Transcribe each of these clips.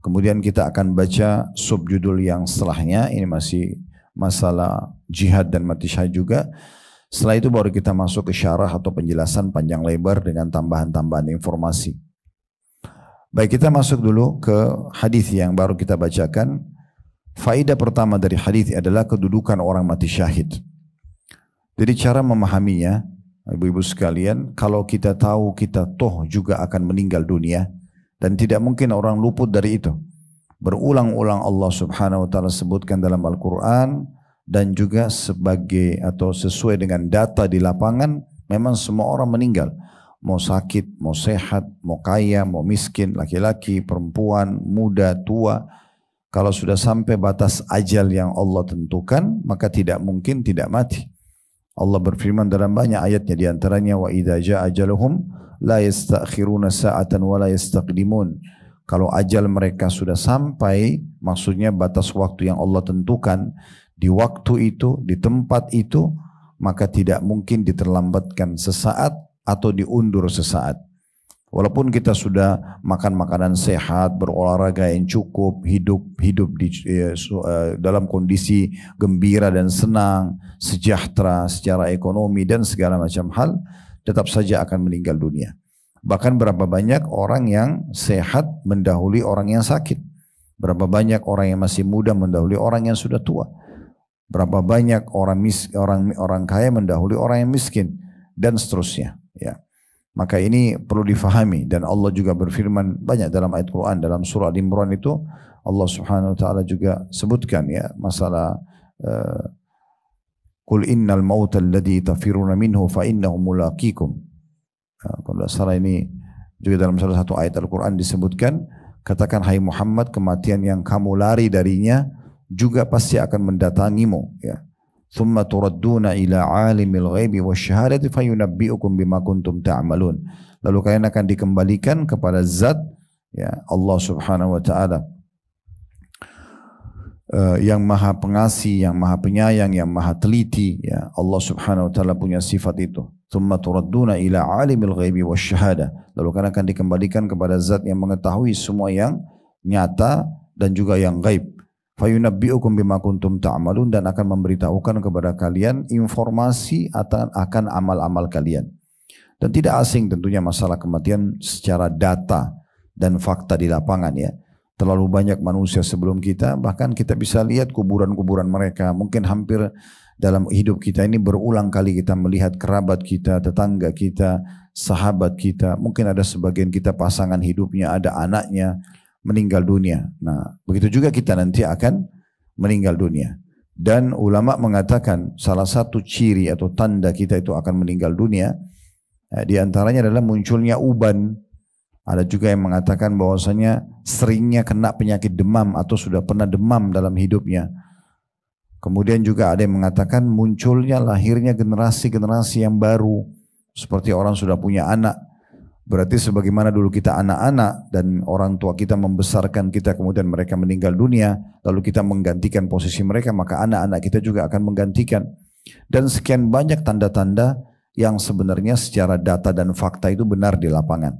Kemudian kita akan baca subjudul yang setelahnya, ini masih masalah jihad dan mati syahid juga. Setelah itu baru kita masuk ke syarah atau penjelasan panjang lebar dengan tambahan-tambahan informasi. Baik, kita masuk dulu ke hadis yang baru kita bacakan. Faedah pertama dari hadis adalah kedudukan orang mati syahid. Jadi cara memahaminya, ibu-ibu sekalian, kalau kita tahu kita toh juga akan meninggal dunia, dan tidak mungkin orang luput dari itu. Berulang-ulang Allah Subhanahu wa taala sebutkan dalam Al-Qur'an, dan juga sebagai atau sesuai dengan data di lapangan, memang semua orang meninggal. Mau sakit, mau sehat, mau kaya, mau miskin, laki-laki, perempuan, muda, tua. Kalau sudah sampai batas ajal yang Allah tentukan, maka tidak mungkin tidak mati. Allah berfirman dalam banyak ayatnya, di antaranya wa idza jaa ajaluhum la yastakhiruna sa'atan wa la yastaqdimun. Kalau ajal mereka sudah sampai, maksudnya batas waktu yang Allah tentukan, di waktu itu, di tempat itu, maka tidak mungkin diterlambatkan sesaat atau diundur sesaat. Walaupun kita sudah makan makanan sehat, berolahraga yang cukup, hidup dalam kondisi gembira dan senang, sejahtera secara ekonomi dan segala macam hal, tetap saja akan meninggal dunia. Bahkan berapa banyak orang yang sehat mendahului orang yang sakit. Berapa banyak orang yang masih muda mendahului orang yang sudah tua. Berapa banyak orang kaya mendahului orang yang miskin, dan seterusnya. Ya. Maka ini perlu difahami, dan Allah juga berfirman banyak dalam ayat Quran, dalam surah Al-Imran itu Allah Subhanahu wa taala juga sebutkan ya masalah qul innal mauta alladhi tafiruna minhu fa innahu mulaqikum. Kalau tidak salah ini juga dalam salah satu ayat Al-Quran disebutkan, katakan hai Muhammad, kematian yang kamu lari darinya juga pasti akan mendatangimu ya. Thumma turadduna ila alimil ghaibi wasyahadati fayunabbi'ukum bima kuntum ta'malun. Lalu kalian akan dikembalikan kepada zat ya Allah Subhanahu wa taala yang maha pengasih, yang maha penyayang, yang maha teliti ya. Allah Subhanahu wa taala punya sifat itu. Thumma turadduna ila alimil ghaibi wasyahada. Lalu kalian akan dikembalikan kepada zat yang mengetahui semua yang nyata dan juga yang gaib. Fayunabbi'ukum bima kuntum ta'malun, dan akan memberitahukan kepada kalian informasi akan amal-amal kalian. Dan tidak asing tentunya masalah kematian secara data dan fakta di lapangan ya. Terlalu banyak manusia sebelum kita, bahkan kita bisa lihat kuburan-kuburan mereka. Mungkin hampir dalam hidup kita ini berulang kali kita melihat kerabat kita, tetangga kita, sahabat kita. Mungkin ada sebagian kita pasangan hidupnya, ada anaknya meninggal dunia. Nah, begitu juga kita nanti akan meninggal dunia. Dan ulama mengatakan salah satu ciri atau tanda kita itu akan meninggal dunia, di antaranya adalah munculnya uban. Ada juga yang mengatakan bahwasanya seringnya kena penyakit demam atau sudah pernah demam dalam hidupnya. Kemudian juga ada yang mengatakan munculnya lahirnya generasi-generasi yang baru. Seperti orang sudah punya anak. Berarti sebagaimana dulu kita anak-anak dan orang tua kita membesarkan kita, kemudian mereka meninggal dunia, lalu kita menggantikan posisi mereka, maka anak-anak kita juga akan menggantikan. Dan sekian banyak tanda-tanda yang sebenarnya secara data dan fakta itu benar di lapangan.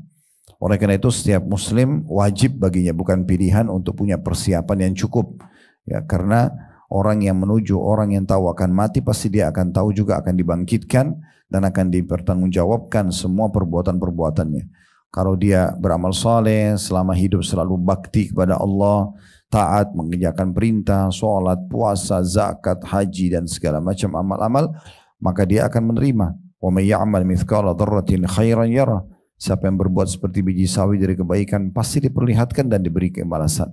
Oleh karena itu setiap muslim wajib baginya, bukan pilihan, untuk punya persiapan yang cukup. Ya, karena orang yang menuju, orang yang tahu akan mati, pasti dia akan tahu juga akan dibangkitkan dan akan dipertanggungjawabkan semua perbuatan-perbuatannya. Kalau dia beramal saleh, selama hidup selalu bakti kepada Allah, taat, mengerjakan perintah, sholat, puasa, zakat, haji, dan segala macam amal-amal, maka dia akan menerima. Wa may ya'mal mithqala dzarratin khairan yarah. Siapa yang berbuat seperti biji sawi dari kebaikan, pasti diperlihatkan dan diberi balasan.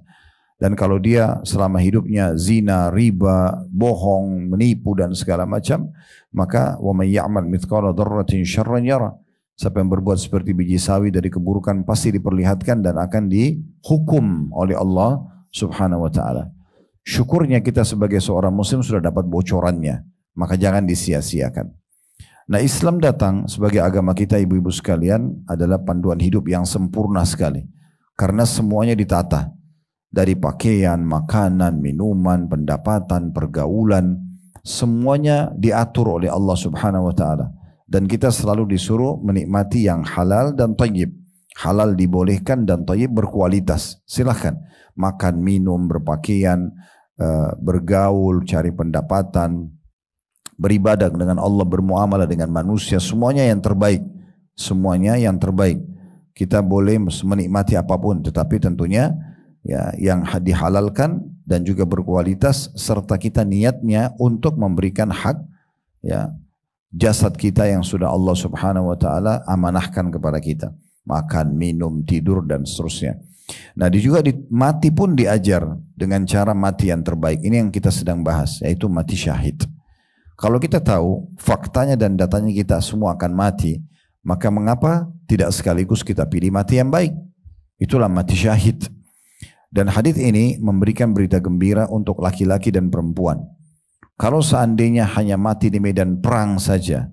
Dan kalau dia selama hidupnya zina, riba, bohong, menipu dan segala macam, maka wa may ya'mal mithqala dzarratin syarran yara. Siapa yang berbuat seperti biji sawi dari keburukan pasti diperlihatkan dan akan dihukum oleh Allah Subhanahu wa taala. Syukurnya kita sebagai seorang muslim sudah dapat bocorannya, maka jangan disia-siakan. Nah, Islam datang sebagai agama kita, ibu-ibu sekalian, adalah panduan hidup yang sempurna sekali. Karena semuanya ditata. Dari pakaian, makanan, minuman, pendapatan, pergaulan, semuanya diatur oleh Allah Subhanahu wa taala. Dan kita selalu disuruh menikmati yang halal dan thayyib. Halal dibolehkan dan thayyib berkualitas. Silahkan makan, minum, berpakaian, bergaul, cari pendapatan, beribadah dengan Allah, bermuamalah dengan manusia, semuanya yang terbaik. Semuanya yang terbaik. Kita boleh menikmati apapun, tetapi tentunya ya yang dihalalkan dan juga berkualitas, serta kita niatnya untuk memberikan hak ya jasad kita yang sudah Allah Subhanahu wa taala amanahkan kepada kita. Makan, minum, tidur dan seterusnya. Nah, mati pun diajar dengan cara mati yang terbaik. Ini yang kita sedang bahas, yaitu mati syahid. Kalau kita tahu faktanya dan datanya kita semua akan mati, maka mengapa tidak sekaligus kita pilih mati yang baik? Itulah mati syahid. Dan hadis ini memberikan berita gembira untuk laki-laki dan perempuan. Kalau seandainya hanya mati di medan perang saja,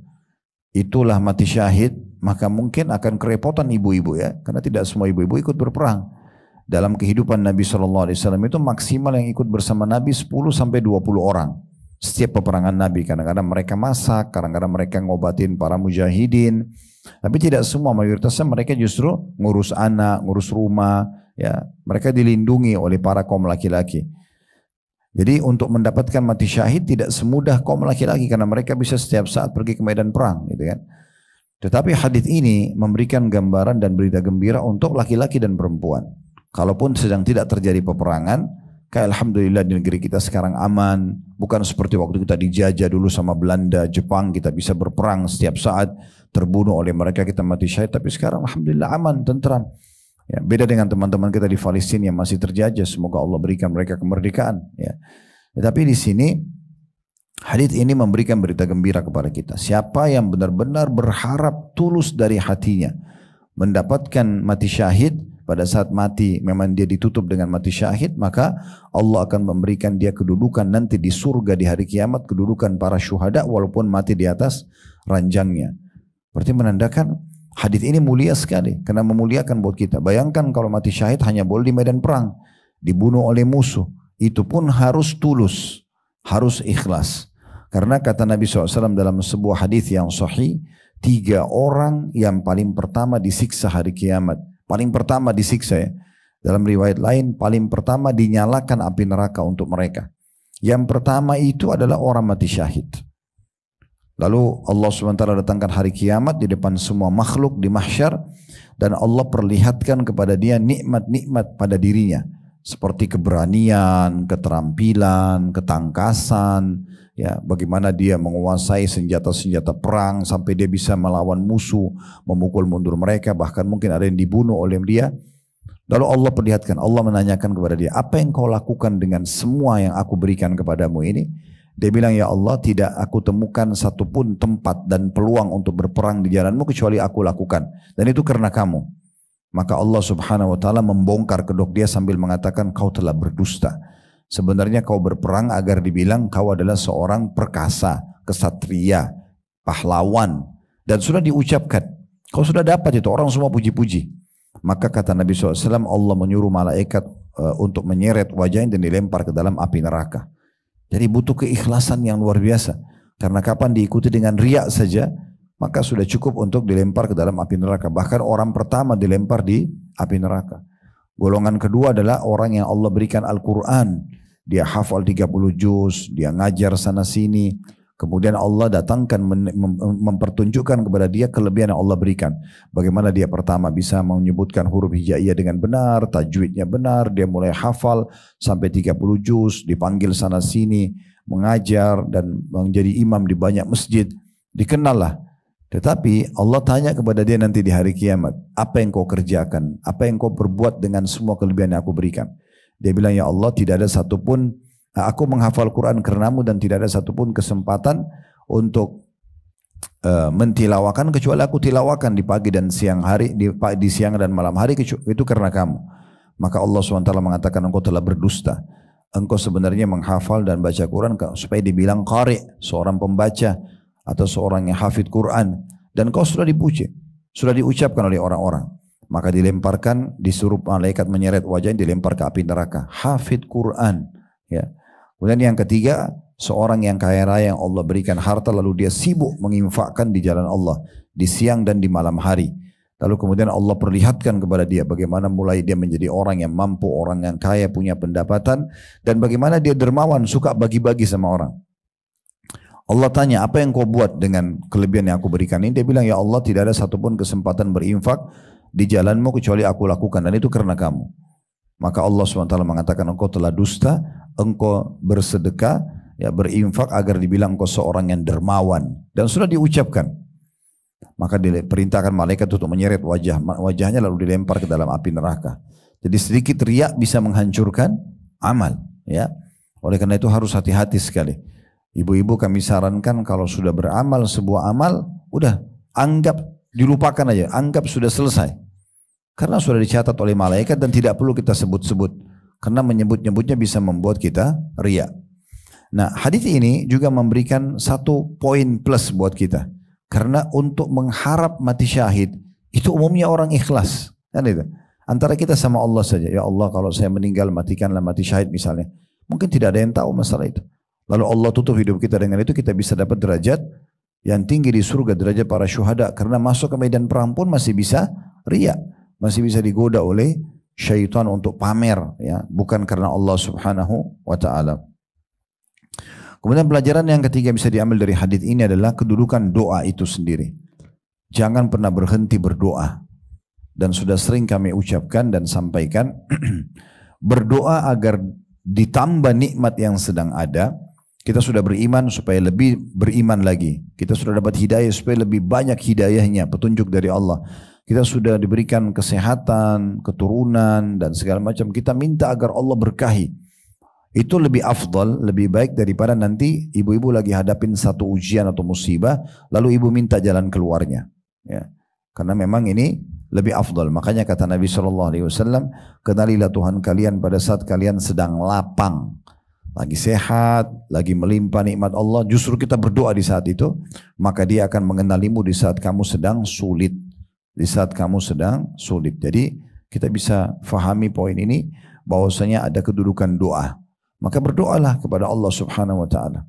itulah mati syahid, maka mungkin akan kerepotan ibu-ibu ya, karena tidak semua ibu-ibu ikut berperang. Dalam kehidupan Nabi SAW itu maksimal yang ikut bersama Nabi 10-20 orang. Setiap peperangan Nabi, kadang-kadang mereka masak, kadang-kadang mereka ngobatin para mujahidin. Tapi tidak semua, mayoritasnya mereka justru ngurus anak, ngurus rumah. Ya, mereka dilindungi oleh para kaum laki-laki. Jadi untuk mendapatkan mati syahid tidak semudah kaum laki-laki, karena mereka bisa setiap saat pergi ke medan perang, gitu kan. Tetapi hadis ini memberikan gambaran dan berita gembira untuk laki-laki dan perempuan. Kalaupun sedang tidak terjadi peperangan, kayak alhamdulillah di negeri kita sekarang aman. Bukan seperti waktu kita dijajah dulu sama Belanda, Jepang, kita bisa berperang setiap saat, terbunuh oleh mereka, kita mati syahid. Tapi sekarang alhamdulillah aman, tentram. Ya, beda dengan teman-teman kita di Palestina yang masih terjajah. Semoga Allah berikan mereka kemerdekaan. Ya. Tetapi di sini hadits ini memberikan berita gembira kepada kita. Siapa yang benar-benar berharap tulus dari hatinya mendapatkan mati syahid, pada saat mati memang dia ditutup dengan mati syahid, maka Allah akan memberikan dia kedudukan nanti di surga di hari kiamat, kedudukan para syuhada walaupun mati di atas ranjangnya. Berarti menandakan hadits ini mulia sekali, karena memuliakan buat kita. Bayangkan kalau mati syahid hanya boleh di medan perang, dibunuh oleh musuh, itu pun harus tulus, harus ikhlas. Karena kata Nabi SAW dalam sebuah hadis yang sahih, 3 orang yang paling pertama disiksa hari kiamat. Paling pertama disiksa ya. Dalam riwayat lain, paling pertama dinyalakan api neraka untuk mereka. Yang pertama itu adalah orang mati syahid. Lalu Allah SWT datangkan hari kiamat di depan semua makhluk di mahsyar, dan Allah perlihatkan kepada dia nikmat-nikmat pada dirinya. Seperti keberanian, keterampilan, ketangkasan, ya, bagaimana dia menguasai senjata-senjata perang sampai dia bisa melawan musuh, memukul mundur mereka, bahkan mungkin ada yang dibunuh oleh dia. Lalu Allah perlihatkan, Allah menanyakan kepada dia, apa yang kau lakukan dengan semua yang aku berikan kepadamu ini? Dia bilang, ya Allah, tidak aku temukan satupun tempat dan peluang untuk berperang di jalanmu kecuali aku lakukan, dan itu karena kamu. Maka Allah Subhanahu wa taala membongkar kedok dia sambil mengatakan, kau telah berdusta. Sebenarnya kau berperang agar dibilang kau adalah seorang perkasa, kesatria, pahlawan, dan sudah diucapkan. Kau sudah dapat itu, orang semua puji-puji. Maka kata Nabi SAW, Allah menyuruh malaikat untuk menyeret wajahnya dan dilempar ke dalam api neraka. Jadi butuh keikhlasan yang luar biasa. Karena kapan diikuti dengan riak saja, maka sudah cukup untuk dilempar ke dalam api neraka. Bahkan orang pertama dilempar di api neraka. Golongan kedua adalah orang yang Allah berikan Al-Quran. Dia hafal 30 juz, dia ngajar sana sini. Kemudian Allah datangkan mempertunjukkan kepada dia kelebihan yang Allah berikan. Bagaimana dia pertama bisa menyebutkan huruf hijaiyah dengan benar, tajwidnya benar, dia mulai hafal sampai 30 juz, dipanggil sana sini, mengajar dan menjadi imam di banyak masjid. Dikenal lah. Tetapi Allah tanya kepada dia nanti di hari kiamat, apa yang kau kerjakan? Apa yang kau perbuat dengan semua kelebihan yang aku berikan? Dia bilang, ya Allah, tidak ada satupun, aku menghafal Quran karenamu dan tidak ada satupun kesempatan untuk mentilawakan kecuali aku tilawakan di pagi dan siang hari, di siang dan malam hari, itu karena kamu. Maka Allah SWT mengatakan, engkau telah berdusta. Engkau sebenarnya menghafal dan baca Quran supaya dibilang qari, seorang pembaca, atau seorang yang hafid Quran, dan kau sudah dipuji, sudah diucapkan oleh orang-orang. Maka dilemparkan, disuruh malaikat menyeret wajahnya, dilempar ke api neraka. Hafid Quran, ya. Kemudian yang ketiga, seorang yang kaya raya yang Allah berikan harta lalu dia sibuk menginfakkan di jalan Allah di siang dan di malam hari. Lalu kemudian Allah perlihatkan kepada dia bagaimana mulai dia menjadi orang yang mampu, orang yang kaya, punya pendapatan, dan bagaimana dia dermawan, suka bagi-bagi sama orang. Allah tanya, apa yang kau buat dengan kelebihan yang aku berikan ini? Dia bilang, ya Allah, tidak ada satupun kesempatan berinfak di jalanmu kecuali aku lakukan, dan itu karena kamu. Maka Allah SWT mengatakan, engkau telah dusta, engkau bersedekah, ya berinfak agar dibilang engkau seorang yang dermawan. Dan sudah diucapkan. Maka diperintahkan malaikat untuk menyeret wajahnya lalu dilempar ke dalam api neraka. Jadi sedikit riak bisa menghancurkan amal, ya. Oleh karena itu harus hati-hati sekali. Ibu-ibu kami sarankan kalau sudah beramal sebuah amal, udah anggap dilupakan aja, anggap sudah selesai. Karena sudah dicatat oleh malaikat dan tidak perlu kita sebut-sebut. Karena menyebut-nyebutnya bisa membuat kita riak. Nah, hadis ini juga memberikan satu poin plus buat kita. Karena untuk mengharap mati syahid itu umumnya orang ikhlas, kan itu. Antara kita sama Allah saja. Ya Allah, kalau saya meninggal matikanlah mati syahid misalnya. Mungkin tidak ada yang tahu masalah itu. Lalu Allah tutup hidup kita dengan itu, kita bisa dapat derajat yang tinggi di surga, derajat para syuhada. Karena masuk ke medan perang pun masih bisa riya, masih bisa digoda oleh syaitan untuk pamer, ya, bukan karena Allah Subhanahu wa taala. Kemudian pelajaran yang ketiga bisa diambil dari hadis ini adalah kedudukan doa itu sendiri. Jangan pernah berhenti berdoa. Dan sudah sering kami ucapkan dan sampaikan, berdoa agar ditambah nikmat yang sedang ada. Kita sudah beriman supaya lebih beriman lagi. Kita sudah dapat hidayah supaya lebih banyak hidayahnya, petunjuk dari Allah. Kita sudah diberikan kesehatan, keturunan dan segala macam. Kita minta agar Allah berkahi. Itu lebih afdal, lebih baik daripada nanti ibu-ibu lagi hadapin satu ujian atau musibah, lalu ibu minta jalan keluarnya. Ya. Karena memang ini lebih afdal. Makanya kata Nabi SAW, kenalilah Tuhan kalian pada saat kalian sedang lapang. Lagi sehat, lagi melimpah nikmat Allah, justru kita berdoa di saat itu, maka dia akan mengenalimu di saat kamu sedang sulit. Di saat kamu sedang sulit. Jadi kita bisa fahami poin ini, bahwasanya ada kedudukan doa. Maka berdoalah kepada Allah Subhanahu wa taala.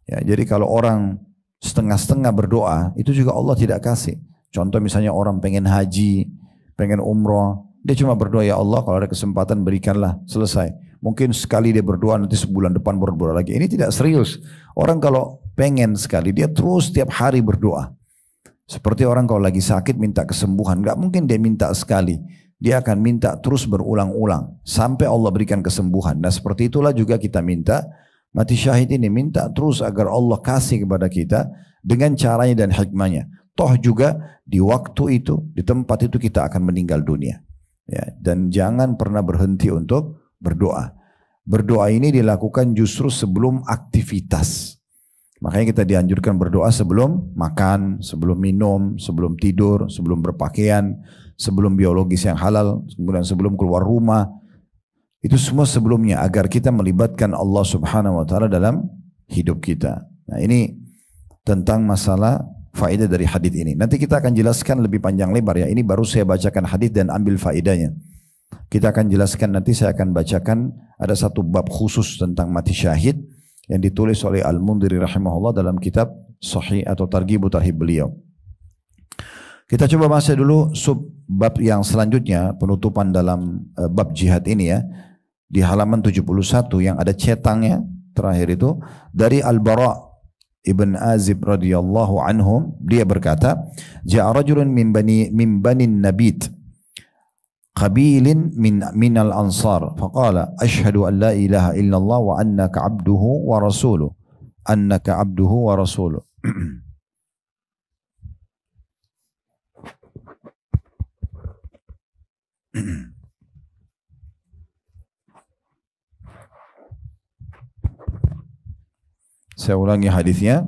Ya, jadi kalau orang setengah-setengah berdoa, itu juga Allah tidak kasih. Contoh misalnya orang pengen haji, pengen umroh, dia cuma berdoa, ya Allah kalau ada kesempatan berikanlah, selesai. Mungkin sekali dia berdoa, nanti sebulan depan berdoa lagi. Ini tidak serius. Orang kalau pengen sekali, dia terus setiap hari berdoa. Seperti orang kalau lagi sakit minta kesembuhan, nggak mungkin dia minta sekali. Dia akan minta terus berulang-ulang sampai Allah berikan kesembuhan. Nah seperti itulah juga kita minta mati syahid ini, minta terus agar Allah kasih kepada kita dengan caranya dan hikmahnya. Toh juga di waktu itu, di tempat itu kita akan meninggal dunia. Ya, dan jangan pernah berhenti untuk berdoa. Berdoa ini dilakukan justru sebelum aktivitas. Makanya kita dianjurkan berdoa sebelum makan, sebelum minum, sebelum tidur, sebelum berpakaian, sebelum biologis yang halal, kemudian sebelum keluar rumah. Itu semua sebelumnya agar kita melibatkan Allah Subhanahu wa taala dalam hidup kita. Nah, ini tentang masalah faedah dari hadis ini. Nanti kita akan jelaskan lebih panjang lebar ya. Ini baru saya bacakan hadis dan ambil faedahnya. Kita akan jelaskan, nanti saya akan bacakan ada satu bab khusus tentang mati syahid yang ditulis oleh Al-Mundhiri rahimahullah dalam kitab Sahih atau Targhib Tarhib beliau. Kita coba bahas dulu sub bab yang selanjutnya, penutupan dalam bab jihad ini ya. Di halaman 71 yang ada cetangnya terakhir itu dari Al-Bara' Ibn Azib radhiyallahu anhum, dia berkata, ja'a rajulun min bani Nabit qabilin min al-ansar faqala ashhadu an la ilaha illallah wa annaka abduhu wa rasuluh Saya ulangi hadisnya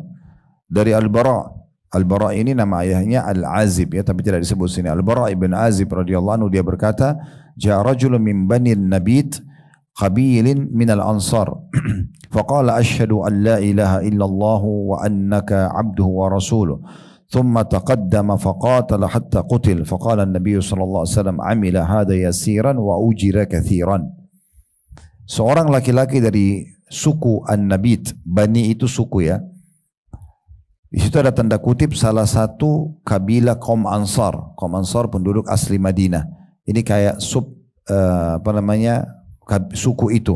dari Al-Bara'. Al-Bara' ini nama ayahnya Al-Azib ya, tapi tidak disebut sini. Al-Bara' ibn Azib radhiyallahu anhu, dia berkata, ja'a rajulun min bani Nabit qabilin min al-ansar faqala ashhadu an la ilaha illallah wa annaka abduhu wa rasuluh thumma taqaddama faqatala hatta qutil faqala an-nabiy sallallahu alaihi wasallam amila hadha yasiran wa ujira kathiran. Seorang laki-laki dari suku An-Nabit, Bani itu suku ya, Di situ ada tanda kutip salah satu kabilah kaum Ansar. Kaum Ansar penduduk asli Madinah. Ini kayak suku itu.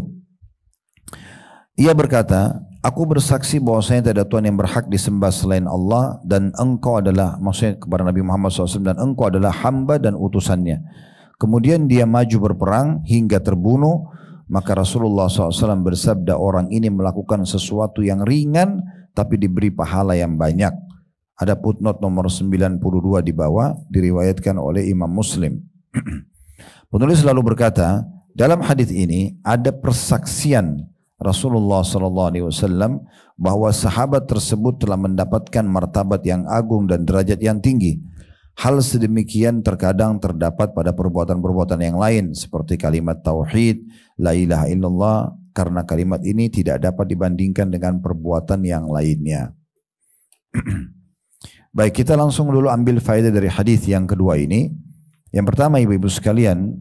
Ia berkata, aku bersaksi bahwasanya tidak ada Tuhan yang berhak disembah selain Allah dan engkau adalah, maksudnya kepada Nabi Muhammad SAW, dan engkau adalah hamba dan utusannya. Kemudian dia maju berperang hingga terbunuh. Maka Rasulullah SAW bersabda, orang ini melakukan sesuatu yang ringan tapi diberi pahala yang banyak. Ada footnote nomor 92 di bawah, diriwayatkan oleh Imam Muslim. Penulis lalu berkata, dalam hadis ini ada persaksian Rasulullah SAW bahwa sahabat tersebut telah mendapatkan martabat yang agung dan derajat yang tinggi. Hal sedemikian terkadang terdapat pada perbuatan-perbuatan yang lain seperti kalimat tauhid, la ilaha illallah, karena kalimat ini tidak dapat dibandingkan dengan perbuatan yang lainnya. Baik, kita langsung dulu ambil faedah dari hadis yang kedua ini. Yang pertama, ibu-ibu sekalian,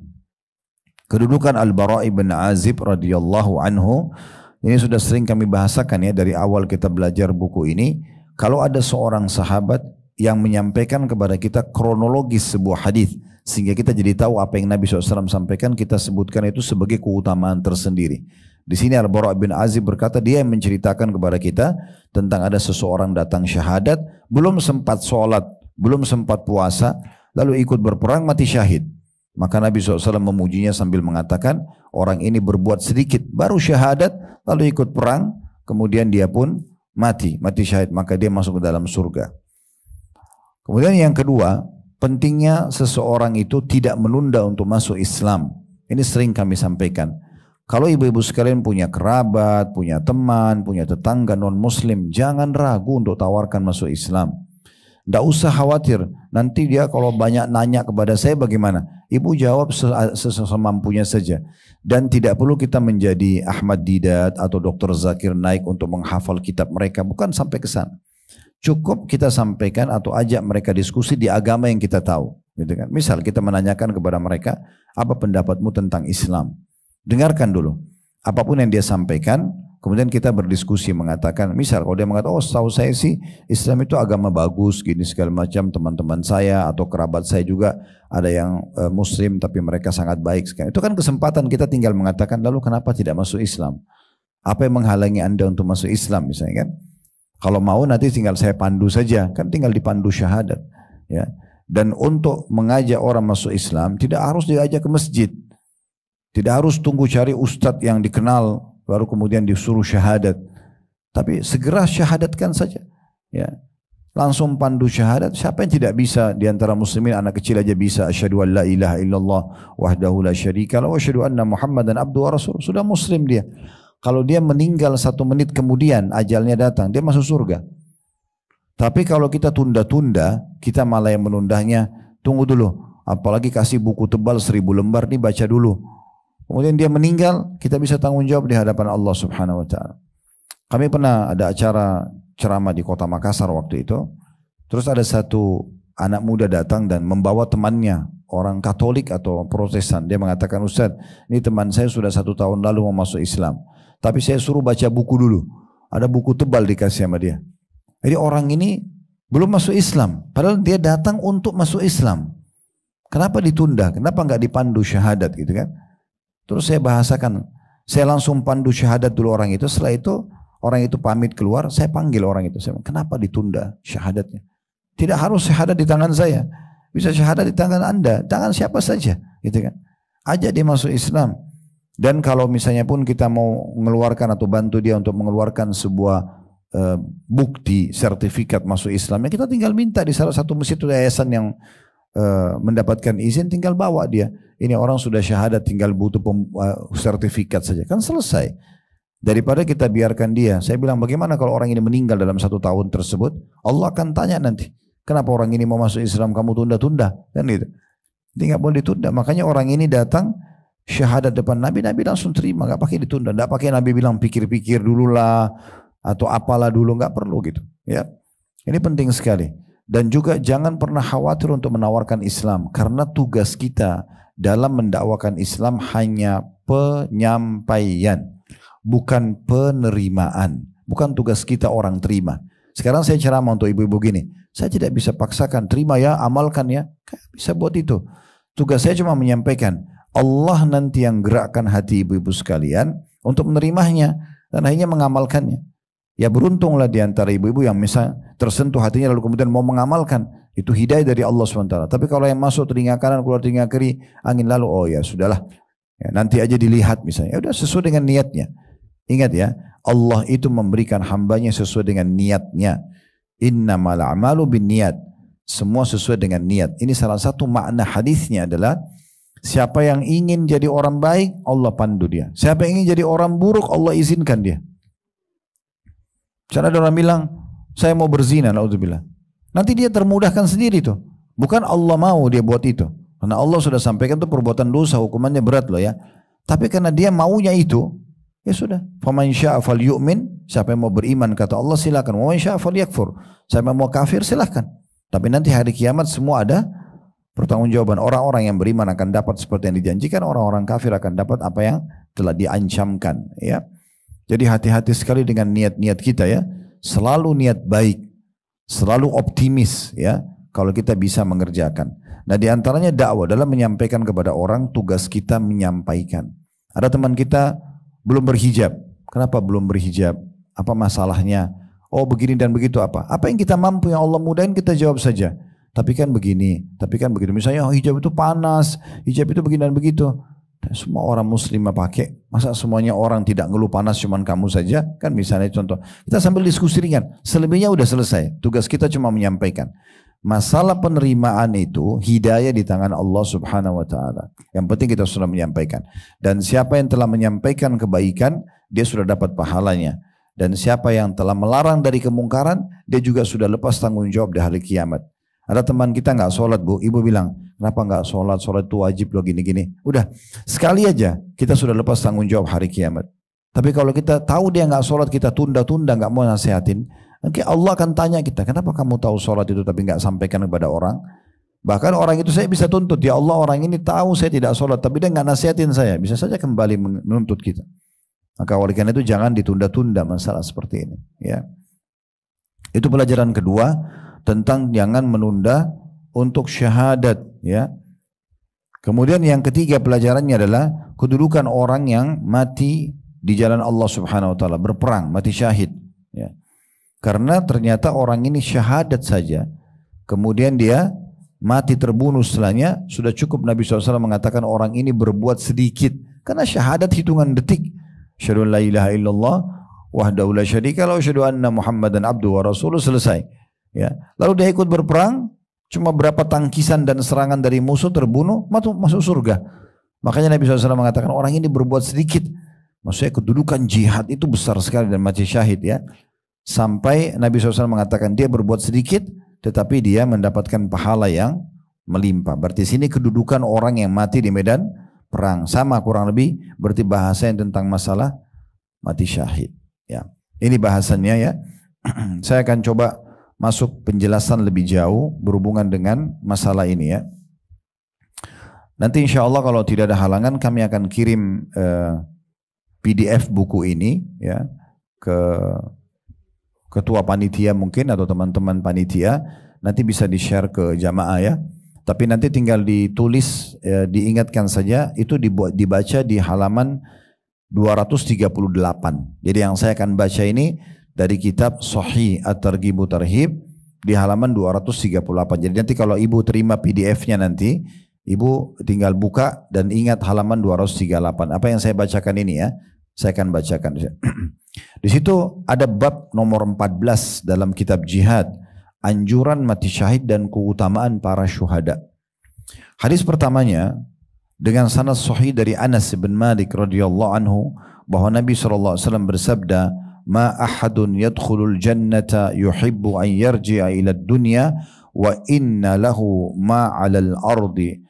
kedudukan Al-Bara' ibn Azib radhiyallahu anhu ini sudah sering kami bahasakan ya dari awal kita belajar buku ini. Kalau ada seorang sahabat yang menyampaikan kepada kita kronologis sebuah hadis sehingga kita jadi tahu apa yang Nabi SAW sampaikan, kita sebutkan itu sebagai keutamaan tersendiri. Di sini Al-Bara' bin Azib berkata, dia yang menceritakan kepada kita tentang ada seseorang datang syahadat, belum sempat sholat, belum sempat puasa, lalu ikut berperang mati syahid. Maka Nabi SAW memujinya sambil mengatakan, orang ini berbuat sedikit, baru syahadat, lalu ikut perang, kemudian dia pun mati syahid, maka dia masuk ke dalam surga. Kemudian yang kedua, pentingnya seseorang itu tidak menunda untuk masuk Islam. Ini sering kami sampaikan. Kalau ibu-ibu sekalian punya kerabat, punya teman, punya tetangga non-muslim, jangan ragu untuk tawarkan masuk Islam. Tidak usah khawatir, nanti dia kalau banyak nanya kepada saya bagaimana? Ibu jawab semampunya saja. Dan tidak perlu kita menjadi Ahmad Didat atau Dr. Zakir Naik untuk menghafal kitab mereka, bukan sampai ke sana. Cukup kita sampaikan atau ajak mereka diskusi di agama yang kita tahu. Gitu kan? Misal kita menanyakan kepada mereka, apa pendapatmu tentang Islam? Dengarkan dulu, apapun yang dia sampaikan, kemudian kita berdiskusi mengatakan, misal kalau dia mengatakan, oh setahu saya sih Islam itu agama bagus, gini segala macam, teman-teman saya atau kerabat saya juga ada yang muslim tapi mereka sangat baik sekali. Itu kan kesempatan kita tinggal mengatakan, lalu kenapa tidak masuk Islam? Apa yang menghalangi Anda untuk masuk Islam misalnya kan? Kalau mau nanti tinggal saya pandu saja, kan tinggal dipandu syahadat. Ya. Dan untuk mengajak orang masuk Islam tidak harus diajak ke masjid. Tidak harus tunggu cari ustadz yang dikenal baru kemudian disuruh syahadat. Tapi segera syahadatkan saja. Ya. Langsung pandu syahadat. Siapa yang tidak bisa di antara muslimin, anak kecil aja bisa. Asyhadu an la ilaha illallah wahdahu la syarika lahu wa asyhadu anna Muhammadan abduhu wa rasul. Sudah muslim dia. Kalau dia meninggal 1 menit kemudian ajalnya datang, dia masuk surga. Tapi kalau kita tunda-tunda, kita malah yang menundanya. Tunggu dulu. Apalagi kasih buku tebal 1000 lembar, nih baca dulu. Kemudian dia meninggal, kita bisa tanggung jawab di hadapan Allah Subhanahu wa Ta'ala. Kami pernah ada acara ceramah di kota Makassar waktu itu. Terus ada satu anak muda datang dan membawa temannya, orang Katolik atau Protestan. Dia mengatakan, Ustaz, ini teman saya sudah 1 tahun lalu mau masuk Islam. Tapi saya suruh baca buku dulu. Ada buku tebal dikasih sama dia. Jadi orang ini belum masuk Islam. Padahal dia datang untuk masuk Islam. Kenapa ditunda? Kenapa nggak dipandu syahadat gitu kan? Terus saya bahasakan, saya langsung pandu syahadat dulu orang itu. Setelah itu orang itu pamit keluar, saya panggil orang itu. Saya bilang, kenapa ditunda syahadatnya? Tidak harus syahadat di tangan saya, bisa syahadat di tangan Anda, tangan siapa saja, gitu kan? Ajak dia masuk Islam. Dan kalau misalnya pun kita mau mengeluarkan atau bantu dia untuk mengeluarkan sebuah bukti sertifikat masuk Islam, ya kita tinggal minta di salah satu masjid atau yayasan yang mendapatkan izin, tinggal bawa dia. Ini orang sudah syahadat, tinggal butuh sertifikat saja, kan selesai. Daripada kita biarkan dia. Saya bilang, bagaimana kalau orang ini meninggal dalam 1 tahun tersebut? Allah akan tanya nanti, kenapa orang ini mau masuk Islam kamu tunda-tunda, kan gitu. Jadi nggak boleh ditunda. Makanya orang ini datang syahadat depan Nabi, Nabi langsung terima, nggak pakai ditunda. Nggak pakai Nabi bilang pikir-pikir dulu lah atau apalah dulu, nggak perlu gitu. Ya, ini penting sekali. Dan juga jangan pernah khawatir untuk menawarkan Islam, karena tugas kita dalam mendakwakan Islam hanya penyampaian, bukan penerimaan. Bukan tugas kita orang terima. Sekarang saya ceramah untuk ibu-ibu gini. Saya tidak bisa paksakan, terima ya, amalkan ya. Bisa buat itu. Tugas saya cuma menyampaikan. Allah nanti yang gerakkan hati ibu-ibu sekalian untuk menerimanya dan akhirnya mengamalkannya. Ya beruntunglah di antara ibu-ibu yang misal tersentuh hatinya lalu kemudian mau mengamalkan. Itu hidayah dari Allah SWT. Tapi kalau yang masuk telinga kanan, keluar telinga kiri, angin lalu, oh ya sudahlah. Ya, nanti aja dilihat misalnya. Ya udah sesuai dengan niatnya. Ingat ya, Allah itu memberikan hambanya sesuai dengan niatnya. Innamal a'malu binniyat. Semua sesuai dengan niat. Ini salah satu makna hadisnya adalah siapa yang ingin jadi orang baik, Allah pandu dia. Siapa yang ingin jadi orang buruk, Allah izinkan dia. Misalnya ada orang bilang, saya mau berzina, naudzubillah. Nanti dia termudahkan sendiri tuh. Bukan Allah mau dia buat itu. Karena Allah sudah sampaikan itu perbuatan dosa, hukumannya berat loh ya. Tapi karena dia maunya itu, ya sudah. Faman syaa falyu'min, siapa yang mau beriman kata Allah silakan. Wa man syaa falyakfur, siapa yang mau kafir silakan. Tapi nanti hari kiamat semua ada pertanggungjawaban. Orang-orang yang beriman akan dapat seperti yang dijanjikan, orang-orang kafir akan dapat apa yang telah diancamkan, ya. Jadi hati-hati sekali dengan niat-niat kita ya. Selalu niat baik, selalu optimis ya kalau kita bisa mengerjakan. Nah di antaranya dakwah dalam menyampaikan kepada orang, tugas kita menyampaikan. Ada teman kita belum berhijab. Kenapa belum berhijab? Apa masalahnya? Oh begini dan begitu apa? Apa yang kita mampu yang Allah mudahin kita jawab saja. Tapi kan begini, tapi kan begitu. Misalnya oh, hijab itu panas, hijab itu begini dan begitu. Semua orang muslimah pakai. Masa semuanya orang tidak ngeluh panas cuman kamu saja? Kan misalnya contoh. Kita sambil diskusi ringan. Selebihnya udah selesai. Tugas kita cuma menyampaikan. Masalah penerimaan itu hidayah di tangan Allah Subhanahu wa taala. Yang penting kita sudah menyampaikan. Dan siapa yang telah menyampaikan kebaikan, dia sudah dapat pahalanya. Dan siapa yang telah melarang dari kemungkaran, dia juga sudah lepas tanggung jawab di hari kiamat. Ada teman kita nggak sholat bu, ibu bilang, kenapa nggak sholat? Sholat itu wajib loh gini-gini. Udah, sekali aja kita sudah lepas tanggung jawab hari kiamat. Tapi kalau kita tahu dia nggak sholat, kita tunda-tunda, nggak mau nasihatin, nanti Allah akan tanya kita, kenapa kamu tahu sholat itu tapi nggak sampaikan kepada orang? Bahkan orang itu saya bisa tuntut, ya Allah orang ini tahu saya tidak sholat, tapi dia nggak nasihatin saya, bisa saja kembali menuntut kita. Maka oleh karena itu jangan ditunda-tunda masalah seperti ini. Ya, itu pelajaran kedua tentang jangan menunda untuk syahadat. Ya. Kemudian yang ketiga pelajarannya adalah kedudukan orang yang mati di jalan Allah Subhanahu Wa Taala berperang, mati syahid. Ya. Karena ternyata orang ini syahadat saja, kemudian dia mati terbunuh setelahnya, sudah cukup Nabi SAW mengatakan orang ini berbuat sedikit. Karena syahadat hitungan detik. Asyhadu an la ilaha illallah wahdahu la syarika lahu wa asyhadu anna Muhammadan abduhu wa rasuluh, selesai. Ya. Lalu dia ikut berperang, cuma berapa tangkisan dan serangan dari musuh terbunuh, masuk surga. Makanya Nabi SAW mengatakan orang ini berbuat sedikit. Maksudnya kedudukan jihad itu besar sekali dan mati syahid ya. Sampai Nabi SAW mengatakan dia berbuat sedikit, tetapi dia mendapatkan pahala yang melimpah. Berarti sini kedudukan orang yang mati di medan perang. Sama kurang lebih berarti bahasanya tentang masalah mati syahid. Ya. Ini bahasannya ya. Saya akan coba masuk penjelasan lebih jauh berhubungan dengan masalah ini ya. Nanti insya Allah kalau tidak ada halangan kami akan kirim PDF buku ini ya ke ketua panitia mungkin atau teman-teman panitia, nanti bisa di-share ke jamaah ya. Tapi nanti tinggal ditulis, diingatkan saja itu dibaca di halaman 238. Jadi yang saya akan baca ini dari kitab Sahih At-Targhib Tarhib di halaman 238. Jadi nanti kalau ibu terima PDF-nya nanti, ibu tinggal buka dan ingat halaman 238. Apa yang saya bacakan ini ya, saya akan bacakan. Di situ ada bab nomor 14 dalam kitab jihad, anjuran mati syahid dan keutamaan para syuhada. Hadis pertamanya dengan sanad sahih dari Anas bin Malik radhiyallahu anhu bahwa Nabi SAW bersabda, "Ma ahadun yadkhulul jannata yuhibbu an yarji'a ila dunya wa inna lahu ma 'alal ardi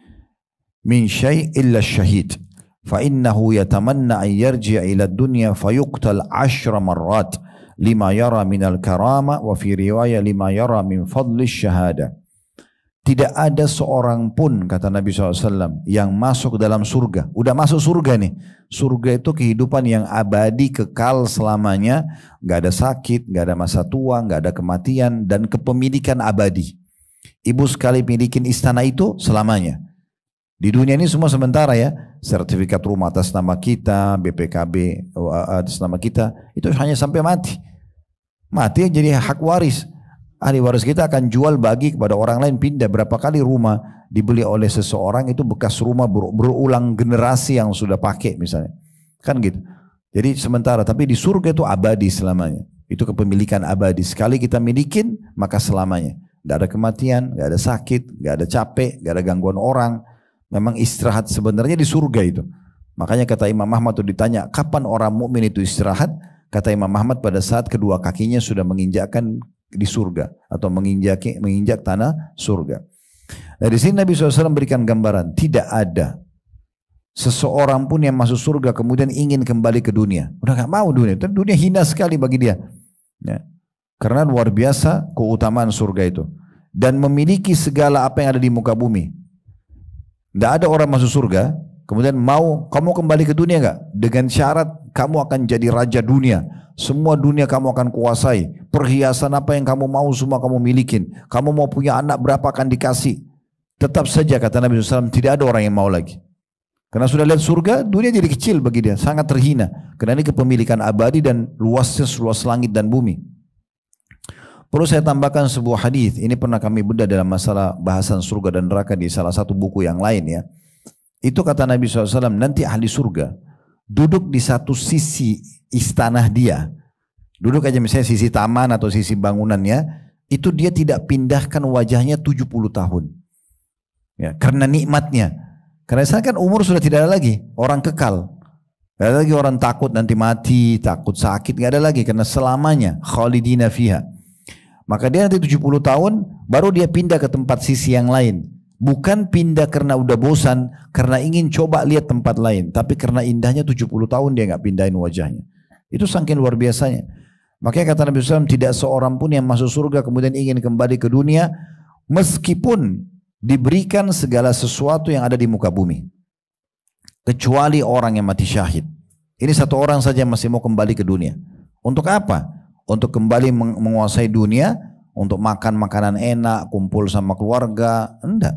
min syai' illa syahid." فإنه يتمنى أن يرجع إلى الدنيا فيقتل 10 مرات لما يرى من الكرامة وفي رواية لما يرى من فضل الشهادة. Tidak ada seorang pun, kata Nabi SAW, yang masuk ke dalam surga. Udah masuk surga nih. Surga itu kehidupan yang abadi, kekal selamanya. Gak ada sakit, gak ada masa tua, gak ada kematian, dan kepemilikan abadi. Ibu sekali milikin istana itu selamanya. Di dunia ini semua sementara ya. Sertifikat rumah atas nama kita, BPKB atas nama kita, itu hanya sampai mati. Mati jadi hak waris. Ahli waris kita akan jual bagi kepada orang lain, pindah. Berapa kali rumah dibeli oleh seseorang itu bekas rumah berulang generasi yang sudah pakai misalnya. Kan gitu. Jadi sementara, tapi di surga itu abadi selamanya. Itu kepemilikan abadi. Sekali kita milikin, maka selamanya. Gak ada kematian, gak ada sakit, gak ada capek, gak ada gangguan orang. Memang istirahat sebenarnya di surga itu. Makanya kata Imam Ahmad itu ditanya, kapan orang mukmin itu istirahat? Kata Imam Ahmad pada saat kedua kakinya sudah menginjakkan di surga atau menginjak tanah surga. Nah, di sini Nabi SAW berikan gambaran, tidak ada seseorang pun yang masuk surga kemudian ingin kembali ke dunia. Udah gak mau dunia, dunia hina sekali bagi dia. Ya. Karena luar biasa keutamaan surga itu dan memiliki segala apa yang ada di muka bumi. Tidak ada orang masuk surga kemudian mau kamu kembali ke dunia gak? Dengan syarat kamu akan jadi raja dunia. Semua dunia kamu akan kuasai. Perhiasan apa yang kamu mau semua kamu milikin. Kamu mau punya anak berapa akan dikasih. Tetap saja kata Nabi SAW tidak ada orang yang mau lagi. Karena sudah lihat surga, dunia jadi kecil bagi dia. Sangat terhina. Karena ini kepemilikan abadi dan luasnya seluas langit dan bumi. Perlu saya tambahkan sebuah hadis. Ini pernah kami bedah dalam masalah bahasan surga dan neraka di salah satu buku yang lain ya. Itu kata Nabi SAW, nanti ahli surga duduk di satu sisi istana dia. Duduk aja misalnya sisi taman atau sisi bangunannya, itu dia tidak pindahkan wajahnya 70 tahun. Ya, karena nikmatnya. Karena sana kan umur sudah tidak ada lagi, orang kekal. Tidak ada lagi orang takut nanti mati, takut sakit, tidak ada lagi karena selamanya khalidina fiha. Maka dia nanti 70 tahun baru dia pindah ke tempat sisi yang lain. Bukan pindah karena udah bosan, karena ingin coba lihat tempat lain. Tapi karena indahnya 70 tahun dia nggak pindahin wajahnya. Itu saking luar biasanya. Makanya kata Nabi SAW, tidak seorang pun yang masuk surga kemudian ingin kembali ke dunia, meskipun diberikan segala sesuatu yang ada di muka bumi. Kecuali orang yang mati syahid. Ini satu orang saja yang masih mau kembali ke dunia. Untuk apa? Untuk kembali menguasai dunia, untuk makan makanan enak, kumpul sama keluarga. Enggak.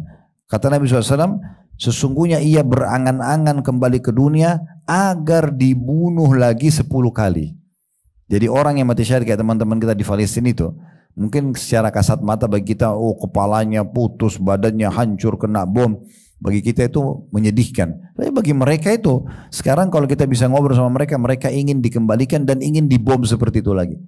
Kata Nabi SAW, sesungguhnya ia berangan-angan kembali ke dunia agar dibunuh lagi 10 kali. Jadi orang yang mati syahid kayak teman-teman kita di Palestina itu, mungkin secara kasat mata bagi kita, oh kepalanya putus, badannya hancur, kena bom. Bagi kita itu menyedihkan. Tapi bagi mereka itu, sekarang kalau kita bisa ngobrol sama mereka, mereka ingin dikembalikan dan ingin dibom seperti itu lagi.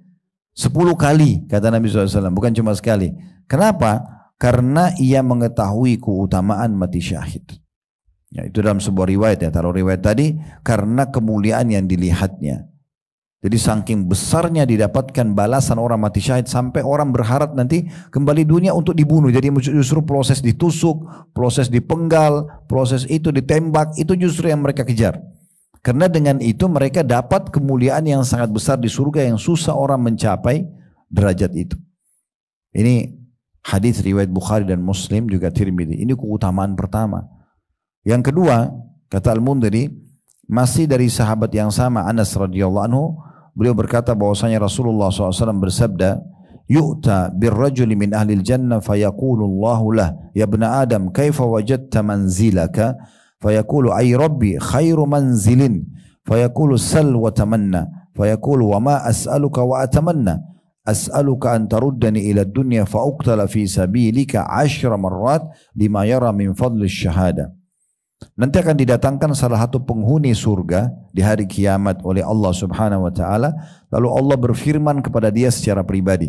10 kali kata Nabi SAW, bukan cuma sekali. Kenapa? Karena ia mengetahui keutamaan mati syahid. Ya, itu dalam sebuah riwayat ya, taruh riwayat tadi, karena kemuliaan yang dilihatnya. Jadi saking besarnya didapatkan balasan orang mati syahid sampai orang berharap nanti kembali dunia untuk dibunuh. Jadi justru proses ditusuk, proses dipenggal, proses itu ditembak, itu justru yang mereka kejar. Karena dengan itu mereka dapat kemuliaan yang sangat besar di surga yang susah orang mencapai derajat itu. Ini hadis riwayat Bukhari dan Muslim juga Tirmidzi. Ini keutamaan pertama. Yang kedua, kata Al-Mundhiri, masih dari sahabat yang sama Anas radhiyallahu anhu, beliau berkata bahwasanya Rasulullah SAW bersabda, "Yu'ta birrajuli min ahlil jannah fayaqulu Allahu lah, ya ibna Adam, kaifa wajadta manzilaka?" Fayaqulu ay rabbi khairu manzilin. Fayaqulu sal wa tamanna. Fayaqulu wa ma as'aluka wa atamanna. As'aluka an taruddani ila dunya fa'uqtala fi sabilika 10 marrat lima yara min fadli syahada. Nanti akan didatangkan salah satu penghuni surga di hari kiamat oleh Allah Subhanahu wa taala, lalu Allah berfirman kepada dia secara pribadi.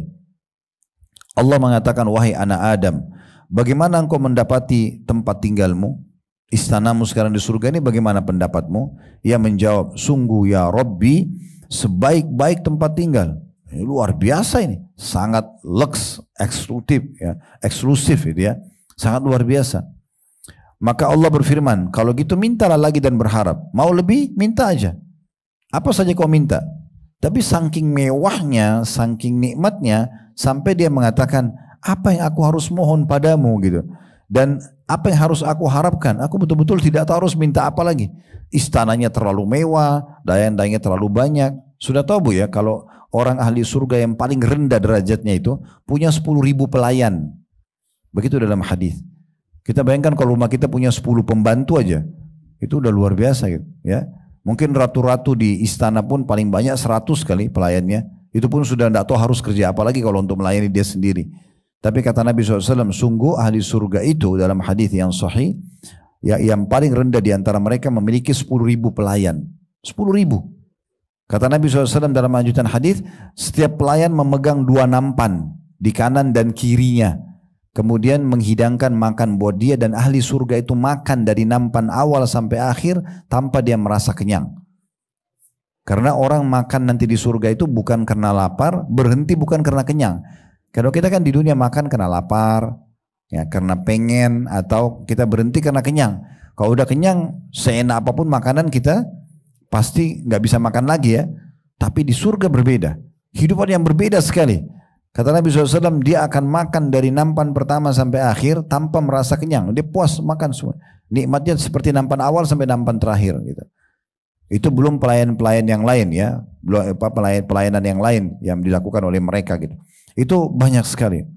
Allah mengatakan, wahai anak Adam, bagaimana engkau mendapati tempat tinggalmu? Istanamu sekarang di surga ini bagaimana pendapatmu? Ia menjawab, sungguh ya Rabbi, sebaik-baik tempat tinggal. Ini luar biasa ini, sangat lux, eksklusif itu ya, sangat luar biasa. Maka Allah berfirman, kalau gitu mintalah lagi dan berharap. Mau lebih, minta aja. Apa saja kau minta. Tapi saking mewahnya, saking nikmatnya, sampai dia mengatakan, Apa yang aku harus mohon padamu gitu. Dan apa yang harus aku harapkan? Aku betul-betul tidak tahu harus minta apa lagi. Istananya terlalu mewah, dayang-dayangnya terlalu banyak. Sudah tahu Bu ya, kalau orang ahli surga yang paling rendah derajatnya itu punya 10.000 pelayan. Begitu dalam hadis. Kita bayangkan kalau rumah kita punya 10 pembantu aja, itu udah luar biasa gitu ya. Mungkin ratu-ratu di istana pun paling banyak 100 kali pelayannya. Itu pun sudah tidak tahu harus kerja apa lagi kalau untuk melayani dia sendiri. Tapi kata Nabi SAW, sungguh ahli surga itu dalam hadis yang sahih, ya, yang paling rendah di antara mereka memiliki 10.000 pelayan. 10.000. Kata Nabi SAW dalam lanjutan hadis, setiap pelayan memegang 2 nampan di kanan dan kirinya. Kemudian menghidangkan makan buat dia, dan ahli surga itu makan dari nampan awal sampai akhir tanpa dia merasa kenyang. Karena orang makan nanti di surga itu bukan karena lapar, berhenti bukan karena kenyang. Kalau kita kan di dunia makan karena lapar, ya karena pengen, atau kita berhenti karena kenyang. Kalau udah kenyang, seenak apapun makanan kita pasti nggak bisa makan lagi ya. Tapi di surga berbeda, hidupan yang berbeda sekali. Kata Nabi SAW, dia akan makan dari nampan pertama sampai akhir tanpa merasa kenyang. Dia puas makan semua. Nikmatnya seperti nampan awal sampai nampan terakhir. Gitu. Itu belum pelayan-pelayan yang lain ya, belum pelayanan yang lain yang dilakukan oleh mereka gitu. Itu banyak sekali.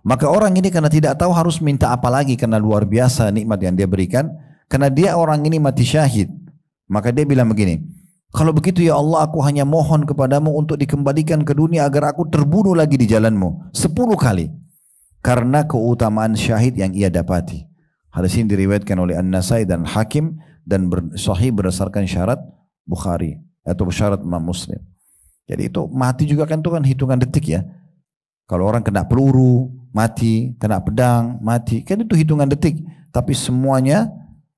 Maka orang ini karena tidak tahu harus minta apa lagi karena luar biasa nikmat yang dia berikan, karena dia orang ini mati syahid. Maka dia bilang begini, kalau begitu ya Allah, aku hanya mohon kepadamu untuk dikembalikan ke dunia agar aku terbunuh lagi di jalanmu 10 kali. Karena keutamaan syahid yang ia dapati. Hadis ini diriwayatkan oleh An-Nasai dan Hakim dan sahih berdasarkan syarat Bukhari atau syarat Imam Muslim. Jadi itu mati juga kan itu kan hitungan detik ya. Kalau orang kena peluru, mati, kena pedang, mati. Kan itu hitungan detik. Tapi semuanya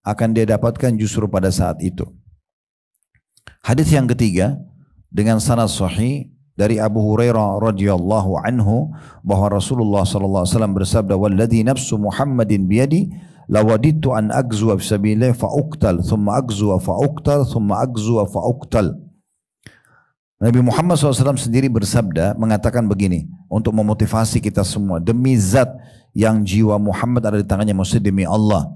akan dia dapatkan justru pada saat itu. Hadis yang ketiga dengan sanad sahih dari Abu Hurairah radhiyallahu anhu bahwa Rasulullah sallallahu alaihi wasallam bersabda, "Walladzi nafsu Muhammadin biyadi lawadittu an agzu fi sabilillah fa uqtal thumma agzu fa uqtal thumma agzu fa uqtal." Nabi Muhammad SAW sendiri bersabda mengatakan begini untuk memotivasi kita semua, demi zat yang jiwa Muhammad ada di tangannya, maksud demi Allah,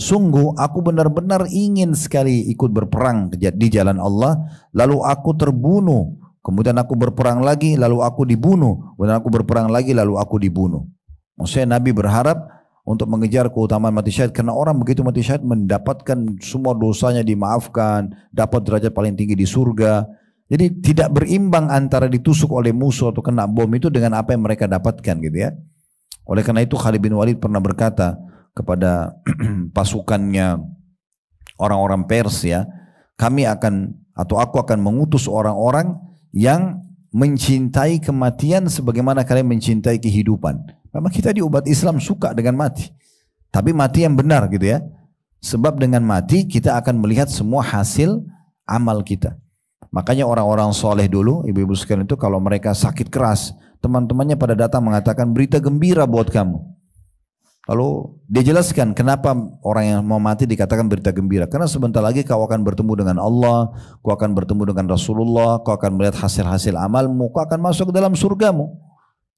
sungguh aku benar-benar ingin sekali ikut berperang di jalan Allah, lalu aku terbunuh, kemudian aku berperang lagi, lalu aku dibunuh, kemudian aku berperang lagi, lalu aku dibunuh. Maksudnya Nabi berharap untuk mengejar keutamaan mati syahid, karena orang begitu mati syahid mendapatkan semua dosanya dimaafkan, dapat derajat paling tinggi di surga. Jadi tidak berimbang antara ditusuk oleh musuh atau kena bom itu dengan apa yang mereka dapatkan gitu ya. Oleh karena itu Khalid bin Walid pernah berkata kepada pasukannya orang-orang Persia, kami akan atau aku akan mengutus orang-orang yang mencintai kematian sebagaimana kalian mencintai kehidupan. Memang kita di umat Islam suka dengan mati, tapi mati yang benar gitu ya. Sebab dengan mati kita akan melihat semua hasil amal kita. Makanya orang-orang soleh dulu, ibu-ibu sekalian itu kalau mereka sakit keras, teman-temannya pada datang mengatakan berita gembira buat kamu. Lalu dia jelaskan kenapa orang yang mau mati dikatakan berita gembira. Karena sebentar lagi kau akan bertemu dengan Allah, kau akan bertemu dengan Rasulullah, kau akan melihat hasil-hasil amalmu, kau akan masuk ke dalam surgamu.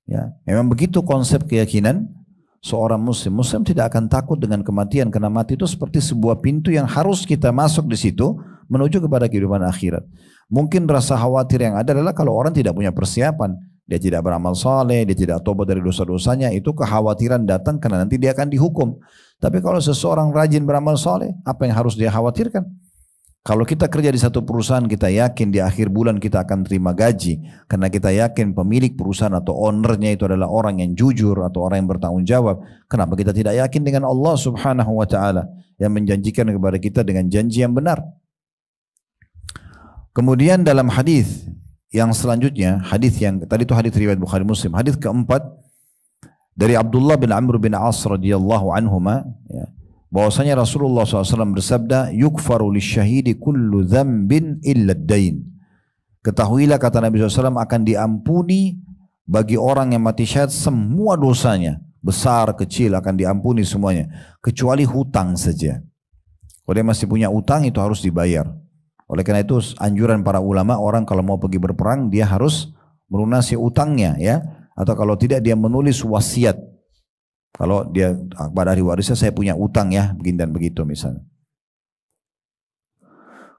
Ya, memang begitu konsep keyakinan seorang muslim. Muslim tidak akan takut dengan kematian, karena mati itu seperti sebuah pintu yang harus kita masuk di situ menuju kepada kehidupan akhirat. Mungkin rasa khawatir yang ada adalah kalau orang tidak punya persiapan, dia tidak beramal saleh, dia tidak tobat dari dosa-dosanya, itu kekhawatiran datang karena nanti dia akan dihukum. Tapi kalau seseorang rajin beramal saleh, apa yang harus dia khawatirkan? Kalau kita kerja di satu perusahaan, kita yakin di akhir bulan kita akan terima gaji, karena kita yakin pemilik perusahaan atau ownernya itu adalah orang yang jujur atau orang yang bertanggung jawab. Kenapa kita tidak yakin dengan Allah Subhanahu wa taala yang menjanjikan kepada kita dengan janji yang benar? Kemudian dalam hadis yang selanjutnya, hadis yang tadi itu hadis riwayat Bukhari Muslim, hadis keempat dari Abdullah bin Amr bin As radhiyallahu anhuma, ya, bahwasanya Rasulullah SAW bersabda, yukfaru lisyahidi kullu dzambin illa ad-dain. Ketahuilah kata Nabi SAW, akan diampuni bagi orang yang mati syahid semua dosanya, besar kecil akan diampuni semuanya, kecuali hutang saja. Kalau dia masih punya utang itu harus dibayar. Oleh karena itu anjuran para ulama, orang kalau mau pergi berperang dia harus melunasi utangnya ya, atau kalau tidak dia menulis wasiat. Kalau dia pada ahli warisnya saya punya utang ya, begini dan begitu misalnya.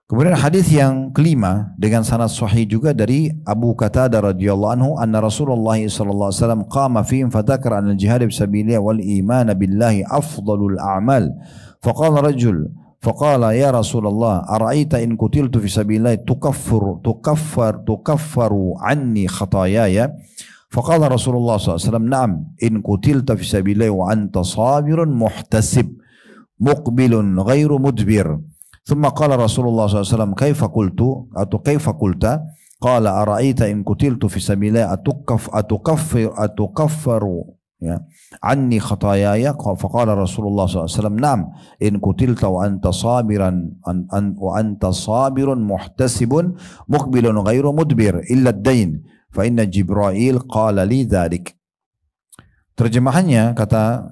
Kemudian hadis yang kelima dengan sanad sahih juga dari Abu Qatadah radhiyallahu anhu, anna Rasulullah sallallahu alaihi wasallam qama fihim fadzakara anna al-jihad fi sabilillah wal iman billahi afdalul a'mal. Faqala rajul faqala ya Rasulullah ara'aita in qutiltu fi sabilillah tukaffaru anni khataayaya. Faqala Rasulullah SAW, na'am, in kutilta fi sabilillah wa anta sabirun muhtasib, muqbilun ghairu mudbir. Thumma qala Rasulullah SAW, kaifa qultu, atau kaifa qulta, qala ara'aita in kutiltu fi sabilillah atukaffaru ya, anni khataayaya. Faqala Rasulullah SAW, na'am, in kutilta wa anta sabiran wa anta sabirun muhtasibun, muqbilun ghairu mudbir, illa ad-dain. Fa inna Jibril qala li dzalik. Terjemahannya kata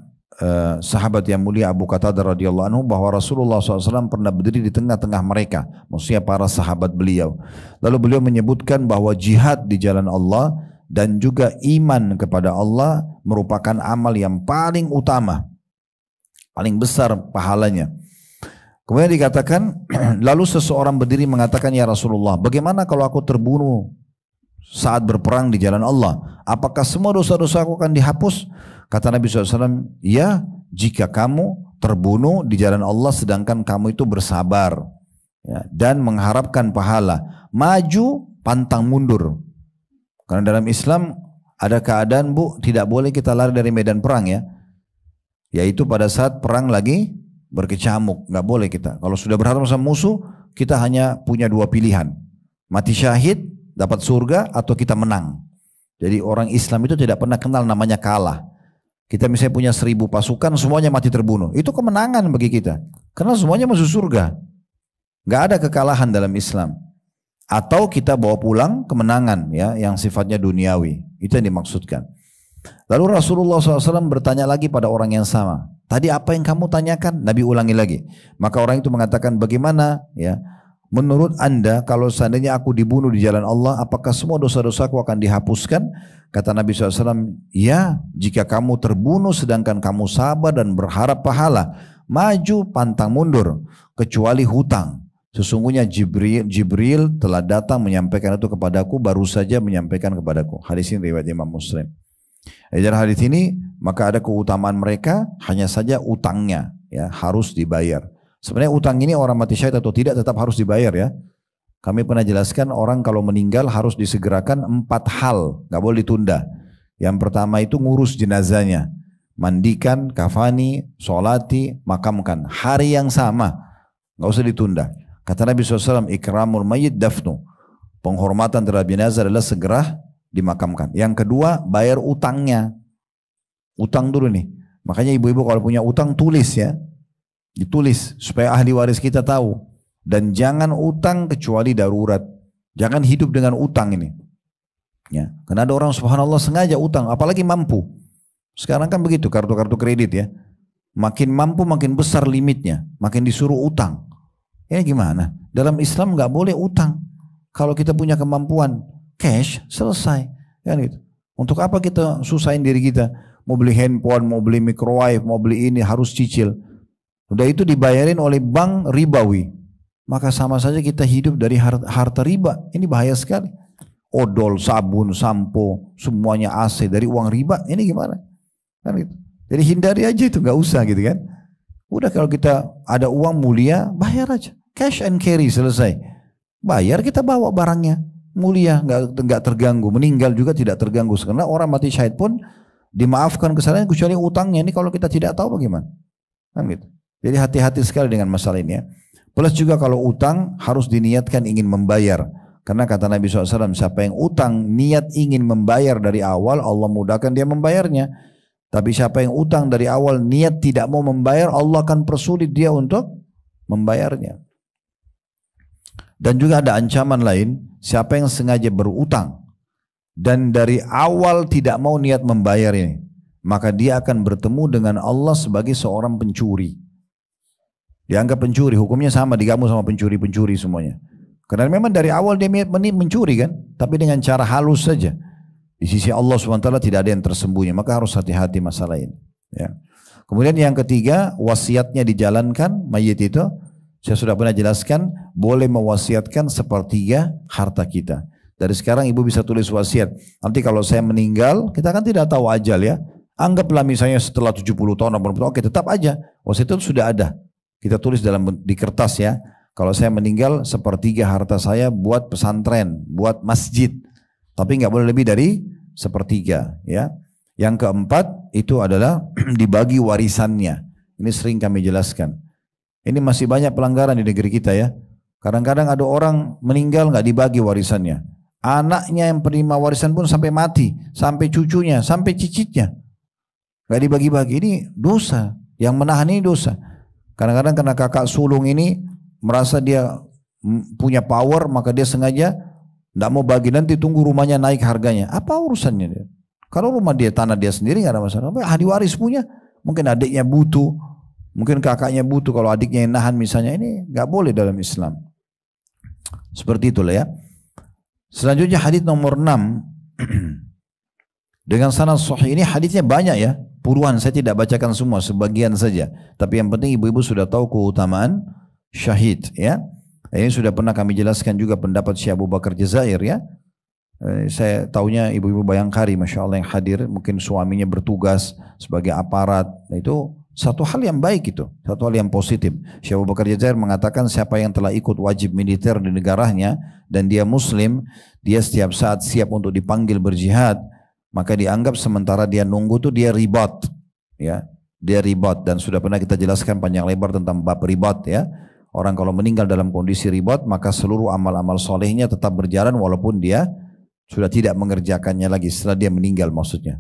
sahabat yang mulia Abu Qatadah radhiyallahu anhu bahwa Rasulullah SAW pernah berdiri di tengah-tengah mereka, maksudnya para sahabat beliau. Lalu beliau menyebutkan bahwa jihad di jalan Allah dan juga iman kepada Allah merupakan amal yang paling utama, paling besar pahalanya. Kemudian dikatakan, lalu seseorang berdiri mengatakan, ya Rasulullah, bagaimana kalau aku terbunuh saat berperang di jalan Allah? Apakah semua dosa-dosa aku akan dihapus? Kata Nabi SAW, ya, jika kamu terbunuh di jalan Allah sedangkan kamu itu bersabar ya, dan mengharapkan pahala, maju pantang mundur. Karena dalam Islam ada keadaan tidak boleh kita lari dari medan perang ya, yaitu pada saat perang lagi berkecamuk, nggak boleh kita. Kalau sudah berhadapan sama musuh, kita hanya punya dua pilihan, mati syahid dapat surga atau kita menang. Jadi orang Islam itu tidak pernah kenal namanya kalah. Kita misalnya punya 1000 pasukan, semuanya mati terbunuh, itu kemenangan bagi kita, karena semuanya masuk surga. Gak ada kekalahan dalam Islam. Atau kita bawa pulang kemenangan ya, yang sifatnya duniawi, itu yang dimaksudkan. Lalu Rasulullah SAW bertanya lagi pada orang yang sama, tadi apa yang kamu tanyakan? Nabi ulangi lagi. Maka orang itu mengatakan, bagaimana ya, menurut anda kalau seandainya aku dibunuh di jalan Allah, apakah semua dosa-dosaku akan dihapuskan? Kata Nabi SAW, ya, jika kamu terbunuh sedangkan kamu sabar dan berharap pahala, maju pantang mundur, kecuali hutang. Sesungguhnya Jibril telah datang menyampaikan itu kepadaku, baru saja menyampaikan kepadaku. Hadis ini riwayat Imam Muslim. Dari hadis ini maka ada keutamaan mereka, hanya saja utangnya ya harus dibayar. Sebenarnya utang ini orang mati syahid atau tidak tetap harus dibayar ya. Kami pernah jelaskan orang kalau meninggal harus disegerakan 4 hal, nggak boleh ditunda. Yang pertama itu ngurus jenazahnya, mandikan, kafani, sholati, makamkan. Hari yang sama, nggak usah ditunda. Kata Nabi SAW, ikramul mayyit dafnu. Penghormatan terhadap jenazah adalah segera dimakamkan. Yang kedua, bayar utangnya. Utang dulu nih. Makanya ibu-ibu kalau punya utang tulis ya. Ditulis supaya ahli waris kita tahu. Dan jangan utang kecuali darurat. Jangan hidup dengan utang ini ya. Karena ada orang subhanallah sengaja utang, apalagi mampu. Sekarang kan begitu kartu-kartu kredit ya, makin mampu makin besar limitnya, makin disuruh utang. Ya gimana? Dalam Islam nggak boleh utang. Kalau kita punya kemampuan cash selesai kan gitu. Untuk apa kita susahin diri kita? Mau beli handphone, mau beli microwave, mau beli ini harus cicil. Udah itu dibayarin oleh bank ribawi. Maka sama saja kita hidup dari harta riba. Ini bahaya sekali. Odol, sabun, sampo, semuanya AC dari uang riba. Ini gimana? Kan gitu. Jadi hindari aja itu, nggak usah gitu kan. Udah kalau kita ada uang mulia, bayar aja. Cash and carry selesai. Bayar kita bawa barangnya. Mulia, nggak terganggu. Meninggal juga tidak terganggu. Karena orang mati syahid pun dimaafkan kesalahan kecuali utangnya. Ini kalau kita tidak tahu bagaimana? Kan gitu. Jadi hati-hati sekali dengan masalah ini ya. Plus juga kalau utang harus diniatkan ingin membayar. Karena kata Nabi SAW, siapa yang utang niat ingin membayar dari awal, Allah mudahkan dia membayarnya. Tapi siapa yang utang dari awal niat tidak mau membayar, Allah akan persulit dia untuk membayarnya. Dan juga ada ancaman lain, siapa yang sengaja berutang dan dari awal tidak mau niat membayar ini, maka dia akan bertemu dengan Allah sebagai seorang pencuri. Dianggap pencuri, hukumnya sama, digabung sama pencuri-pencuri semuanya. Karena memang dari awal dia mencuri kan, tapi dengan cara halus saja. Di sisi Allah SWT tidak ada yang tersembunyi, maka harus hati-hati masalah ini. Ya. Kemudian yang ketiga, wasiatnya dijalankan, mayit itu, saya sudah pernah jelaskan, boleh mewasiatkan sepertiga harta kita. Dari sekarang ibu bisa tulis wasiat. Nanti kalau saya meninggal, kita kan tidak tahu ajal ya. Anggaplah misalnya setelah 70 tahun, 80 tahun, oke tetap aja. Wasiat itu sudah ada. Kita tulis di kertas ya. Kalau saya meninggal, sepertiga harta saya buat pesantren, buat masjid. Tapi nggak boleh lebih dari sepertiga ya. Yang keempat itu adalah dibagi warisannya. Ini sering kami jelaskan. Ini masih banyak pelanggaran di negeri kita ya. Kadang-kadang ada orang meninggal nggak dibagi warisannya. Anaknya yang penerima warisan pun sampai mati, sampai cucunya, sampai cicitnya nggak dibagi-bagi. Ini dosa. Yang menahan ini dosa. Kadang-kadang karena kakak sulung ini merasa dia punya power, maka dia sengaja tidak mau bagi, nanti tunggu rumahnya naik harganya. Apa urusannya dia? Kalau rumah dia, tanah dia sendiri nggak ada masalah. Ahli waris punya, mungkin adiknya butuh, mungkin kakaknya butuh. Kalau adiknya yang nahan misalnya, ini nggak boleh dalam Islam. Seperti itulah ya. Selanjutnya hadis nomor 6 dengan sanad sahih. Ini hadisnya banyak ya, puluhan. Saya tidak bacakan semua, sebagian saja. Tapi yang penting ibu-ibu sudah tahu keutamaan syahid ya. Ini sudah pernah kami jelaskan juga pendapat Syekh Abu Bakar Jazair ya. Saya tahunya ibu-ibu Bayangkari, Masya Allah, yang hadir, mungkin suaminya bertugas sebagai aparat. Itu satu hal yang baik, itu satu hal yang positif. Syekh Abu Bakar Jazair mengatakan siapa yang telah ikut wajib militer di negaranya dan dia muslim, dia setiap saat siap untuk dipanggil berjihad, maka dianggap sementara dia nunggu tuh dia ribat ya. Dia ribat, dan sudah pernah kita jelaskan panjang lebar tentang bab ribat ya. Orang kalau meninggal dalam kondisi ribat, maka seluruh amal-amal solehnya tetap berjalan walaupun dia sudah tidak mengerjakannya lagi setelah dia meninggal maksudnya.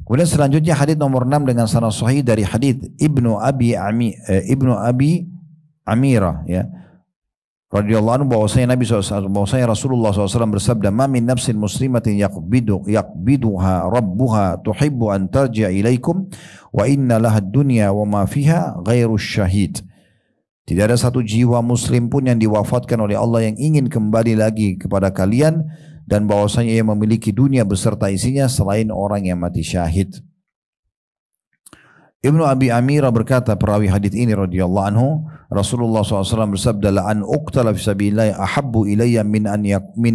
Kemudian selanjutnya hadis nomor 6 dengan sanad sahih dari hadis Ibnu Abi Amirah ya. Radhiyallahu anhu bahwasanya Nabi SAW, bahwasanya Rasulullah SAW bersabda, "Ma min nafsin muslimatin yaqbiduha rabbuha tuhibbu an tarji'a ilaikum wa inna laha ad-dunya wa ma fiha ghairu syahid." Tidak ada satu jiwa muslim pun yang diwafatkan oleh Allah yang ingin kembali lagi kepada kalian, dan bahwasanya ia memiliki dunia beserta isinya selain orang yang mati syahid. Ibnu Abi Amirah berkata, perawi hadis ini radhiyallahu anhu, Rasulullah SAW bersabda, "La an uqtala fi sabilillah ahabbu ilayya min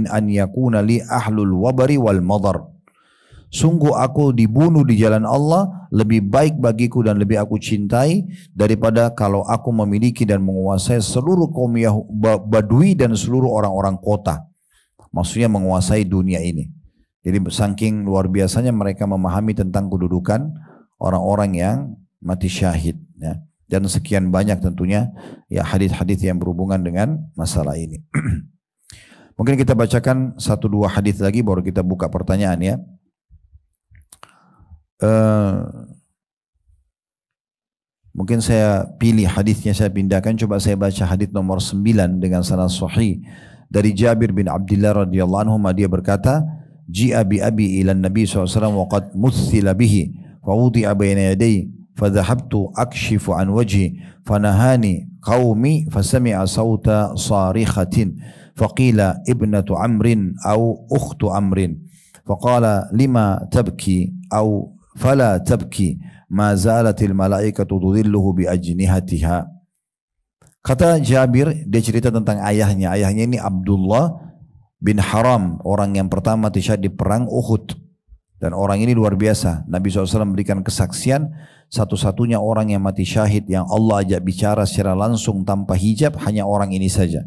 an yakuna li ahlul wabari wal madar." Sungguh aku dibunuh di jalan Allah lebih baik bagiku dan lebih aku cintai daripada kalau aku memiliki dan menguasai seluruh kaum Badui dan seluruh orang-orang kota. Maksudnya menguasai dunia ini. Jadi saking luar biasanya mereka memahami tentang kedudukan orang-orang yang mati syahid ya. Dan sekian banyak tentunya ya hadis-hadis yang berhubungan dengan masalah ini. Mungkin kita bacakan 1-2 hadis lagi baru kita buka pertanyaan ya. Mungkin saya pilih hadisnya, saya pindahkan. Coba saya baca hadis nomor 9 dengan sanad sahih dari Jabir bin Abdullah radhiyallahu anhu. Dia berkata, "Ji'a bi abi ila Nabi SAW wa qad muthila bihi fa wudi'a bayna yadayhi fa dhahabtu akshifu an wajhi fa nahani qaumi fa sami'a sawta sarikhatin fa qila ibnatu amrin aw ukhtu amrin fa qala lima tabki aw fala tabki ma zalatil malaikatu tudhilluhu bi ajnihatiha." Kata Jabir, dia cerita tentang ayahnya. Ayahnya ini Abdullah bin Haram, orang yang pertama mati syahid di perang Uhud. Dan orang ini luar biasa. Nabi SAW memberikan kesaksian, satu-satunya orang yang mati syahid yang Allah ajak bicara secara langsung tanpa hijab hanya orang ini saja.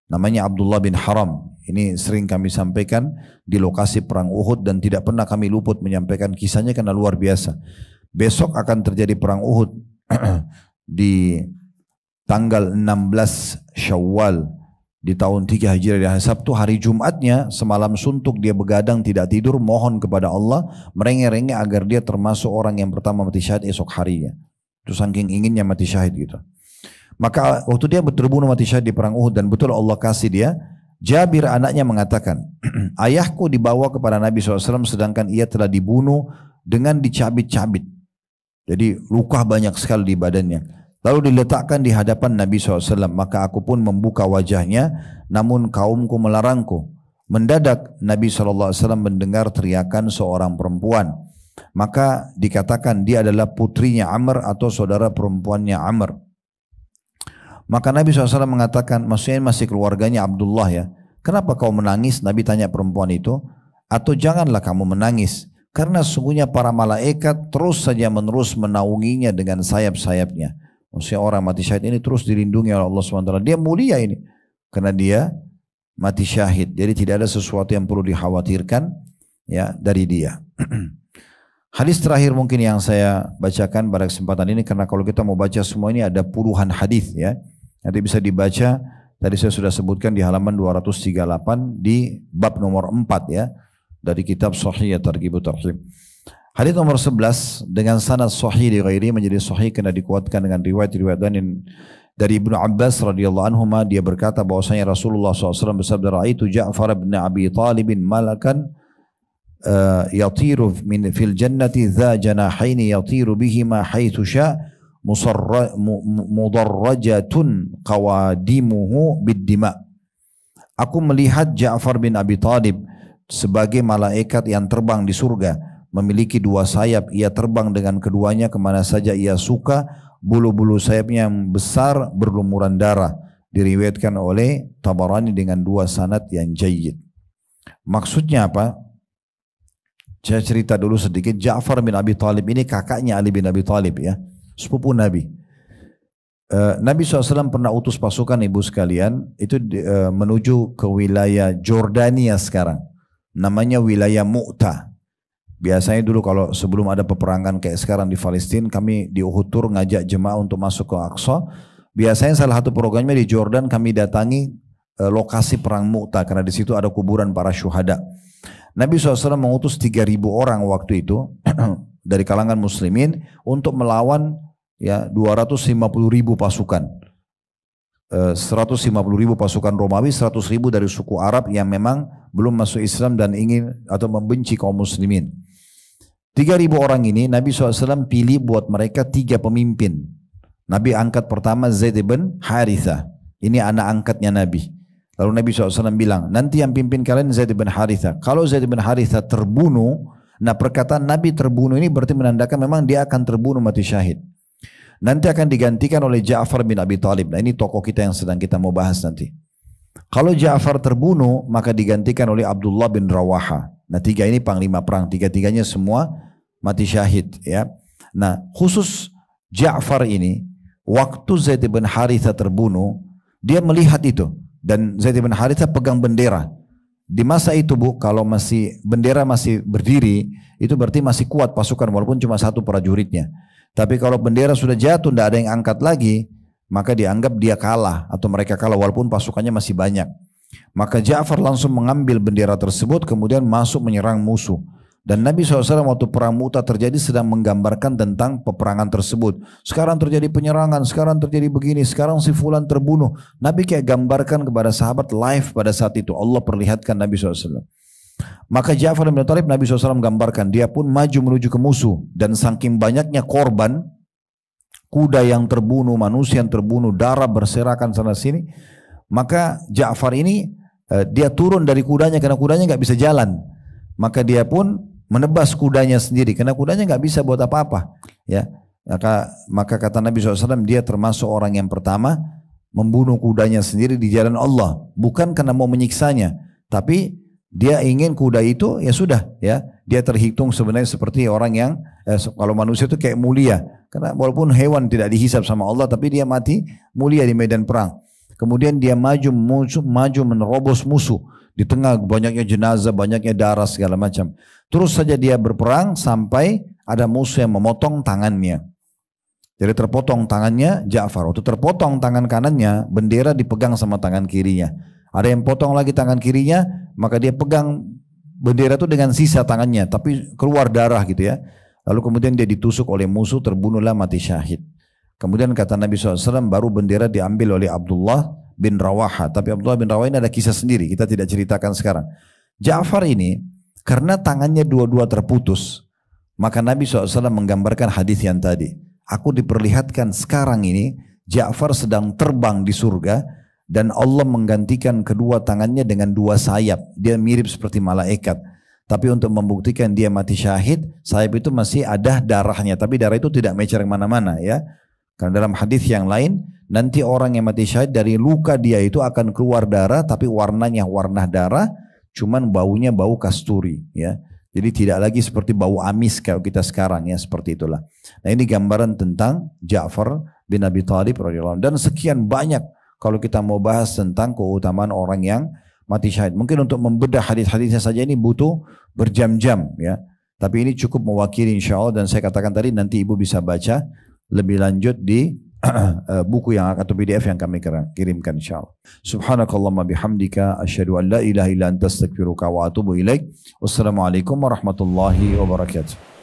Namanya Abdullah bin Haram. Ini sering kami sampaikan di lokasi perang Uhud dan tidak pernah kami luput menyampaikan kisahnya karena luar biasa. Besok akan terjadi perang Uhud di tanggal 16 Syawal di tahun 3 Hijriah di hari Sabtu. Hari Jumatnya semalam suntuk dia begadang tidak tidur, mohon kepada Allah merengek-rengek agar dia termasuk orang yang pertama mati syahid esok harinya. Itu saking inginnya mati syahid gitu. Maka waktu dia terbunuh mati syahid di perang Uhud dan betul Allah kasih dia, Jabir anaknya mengatakan, "Ayahku dibawa kepada Nabi SAW sedangkan ia telah dibunuh dengan dicabit-cabit. Jadi luka banyak sekali di badannya. Lalu diletakkan di hadapan Nabi SAW. Maka aku pun membuka wajahnya, namun kaumku melarangku. Mendadak Nabi SAW mendengar teriakan seorang perempuan. Maka dikatakan dia adalah putrinya Amr atau saudara perempuannya Amr. Maka Nabi SAW mengatakan, maksudnya masih keluarganya Abdullah ya. Kenapa kau menangis? Nabi tanya perempuan itu. Atau janganlah kamu menangis. Karena sesungguhnya para malaikat terus saja menerus menaunginya dengan sayap-sayapnya. Maksudnya orang mati syahid ini terus dilindungi oleh Allah SWT. Dia mulia ini. Karena dia mati syahid. Jadi tidak ada sesuatu yang perlu dikhawatirkan ya dari dia. Hadis terakhir mungkin yang saya bacakan pada kesempatan ini. Karena kalau kita mau baca semua ini ada puluhan hadis ya. Nanti bisa dibaca. Tadi saya sudah sebutkan di halaman 238 di bab nomor 4 ya. Dari kitab Sahih Targhib Tarhib. Hadis nomor 11 dengan sanad sahih di ghairi menjadi sahih karena dikuatkan dengan riwayat-riwayat dan dari Ibnu Abbas radhiyallahu anhu dia berkata bahwasanya Rasulullah SAW bersabda ra'aitu Ja'far bin Abi Talib malakan yatiru min fil jannati dha janahaini yatiru bihima haitsu sya mudarrajatun qawadimuhu bid-dima. Aku melihat Ja'far bin Abi Talib sebagai malaikat yang terbang di surga, memiliki dua sayap, ia terbang dengan keduanya kemana saja ia suka, bulu-bulu sayapnya yang besar berlumuran darah, diriwayatkan oleh Tabarani dengan dua sanad yang jayyid. Maksudnya apa? Saya cerita dulu sedikit. Ja'far bin Abi Talib ini kakaknya Ali bin Abi Talib ya, sepupu Nabi. Nabi SAW pernah utus pasukan ibu sekalian itu menuju ke wilayah Jordania sekarang. Namanya wilayah Mu'tah. Biasanya dulu kalau sebelum ada peperangan kayak sekarang di Palestina, kami di Uhud Tur ngajak jemaah untuk masuk ke Aqsa. Biasanya salah satu programnya di Jordan kami datangi lokasi perang Mu'tah karena di situ ada kuburan para syuhada. Nabi SAW mengutus 3.000 orang waktu itu dari kalangan muslimin untuk melawan ya 250.000 pasukan. 150.000 pasukan Romawi, 100.000 dari suku Arab yang memang belum masuk Islam dan ingin atau membenci kaum muslimin. 3.000 orang ini Nabi SAW pilih buat mereka 3 pemimpin. Nabi angkat pertama Zaid bin Haritha. Ini anak angkatnya Nabi. Lalu Nabi SAW bilang, nanti yang pimpin kalian Zaid bin Haritha. Kalau Zaid bin Haritha terbunuh, nah perkataan Nabi terbunuh ini berarti menandakan memang dia akan terbunuh mati syahid. Nanti akan digantikan oleh Ja'far bin Abi Talib. Nah ini tokoh kita yang sedang kita mau bahas nanti. Kalau Ja'far terbunuh, maka digantikan oleh Abdullah bin Rawaha. Nah 3 ini panglima perang. 3-3-nya semua mati syahid. Ya. Nah khusus Ja'far ini, waktu Zaid bin Haritha terbunuh, dia melihat itu. Dan Zaid bin Haritha pegang bendera. Di masa itu Bu, kalau masih bendera masih berdiri, itu berarti masih kuat pasukan walaupun cuma 1 prajuritnya. Tapi kalau bendera sudah jatuh, tidak ada yang angkat lagi, maka dianggap dia kalah atau mereka kalah walaupun pasukannya masih banyak. Maka Ja'far langsung mengambil bendera tersebut kemudian masuk menyerang musuh. Dan Nabi SAW waktu perang Mu'tah terjadi sedang menggambarkan tentang peperangan tersebut. Sekarang terjadi penyerangan, sekarang terjadi begini, sekarang si fulan terbunuh. Nabi kayak gambarkan kepada sahabat live pada saat itu. Allah perlihatkan Nabi SAW. Maka Ja'far bin Abi Talib Nabi SAW gambarkan, dia pun maju menuju ke musuh. Dan saking banyaknya korban, kuda yang terbunuh, manusia yang terbunuh, darah berserakan sana sini. Maka Ja'far ini dia turun dari kudanya karena kudanya nggak bisa jalan. Maka dia pun menebas kudanya sendiri karena kudanya nggak bisa buat apa-apa. Ya, maka kata Nabi SAW dia termasuk orang yang pertama membunuh kudanya sendiri di jalan Allah, bukan karena mau menyiksanya, tapi dia ingin kuda itu ya sudah ya, dia terhitung sebenarnya seperti orang yang kalau manusia itu kayak mulia, karena walaupun hewan tidak dihisab sama Allah tapi dia mati mulia di medan perang. Kemudian dia maju menerobos musuh di tengah banyaknya jenazah, banyaknya darah segala macam. Terus saja dia berperang sampai ada musuh yang memotong tangannya. Jadi terpotong tangannya Ja'far. Waktu terpotong tangan kanannya, bendera dipegang sama tangan kirinya. Ada yang potong lagi tangan kirinya, maka dia pegang bendera itu dengan sisa tangannya, tapi keluar darah gitu ya. Lalu kemudian dia ditusuk oleh musuh, terbunuhlah mati syahid. Kemudian kata Nabi SAW, baru bendera diambil oleh Abdullah bin Rawaha. Tapi Abdullah bin Rawaha ini ada kisah sendiri, kita tidak ceritakan sekarang. Ja'far ini, karena tangannya dua-dua terputus, maka Nabi SAW menggambarkan hadis yang tadi. Aku diperlihatkan sekarang ini, Ja'far sedang terbang di surga, dan Allah menggantikan kedua tangannya dengan dua sayap. Dia mirip seperti malaikat. Tapi untuk membuktikan dia mati syahid, sayap itu masih ada darahnya. Tapi darah itu tidak mecer kemana-mana ya. Karena dalam hadis yang lain, nanti orang yang mati syahid dari luka dia itu akan keluar darah, tapi warnanya warna darah, cuman baunya bau kasturi ya. Jadi tidak lagi seperti bau amis kalau kita sekarang ya, seperti itulah. Nah ini gambaran tentang Ja'far bin Abi Thalib radhiyallahu anhu. Dan sekian banyak kalau kita mau bahas tentang keutamaan orang yang mati syahid. Mungkin untuk membedah hadis-hadisnya saja ini butuh berjam-jam ya. Tapi ini cukup mewakili insyaAllah, dan saya katakan tadi nanti ibu bisa baca lebih lanjut di buku yang atau PDF yang kami kirimkan insyaAllah. Subhanakallahumma bihamdika asyhadu an la ilaha illa anta astaghfiruka wa atubu ilaik. Wassalamualaikum warahmatullahi wabarakatuh.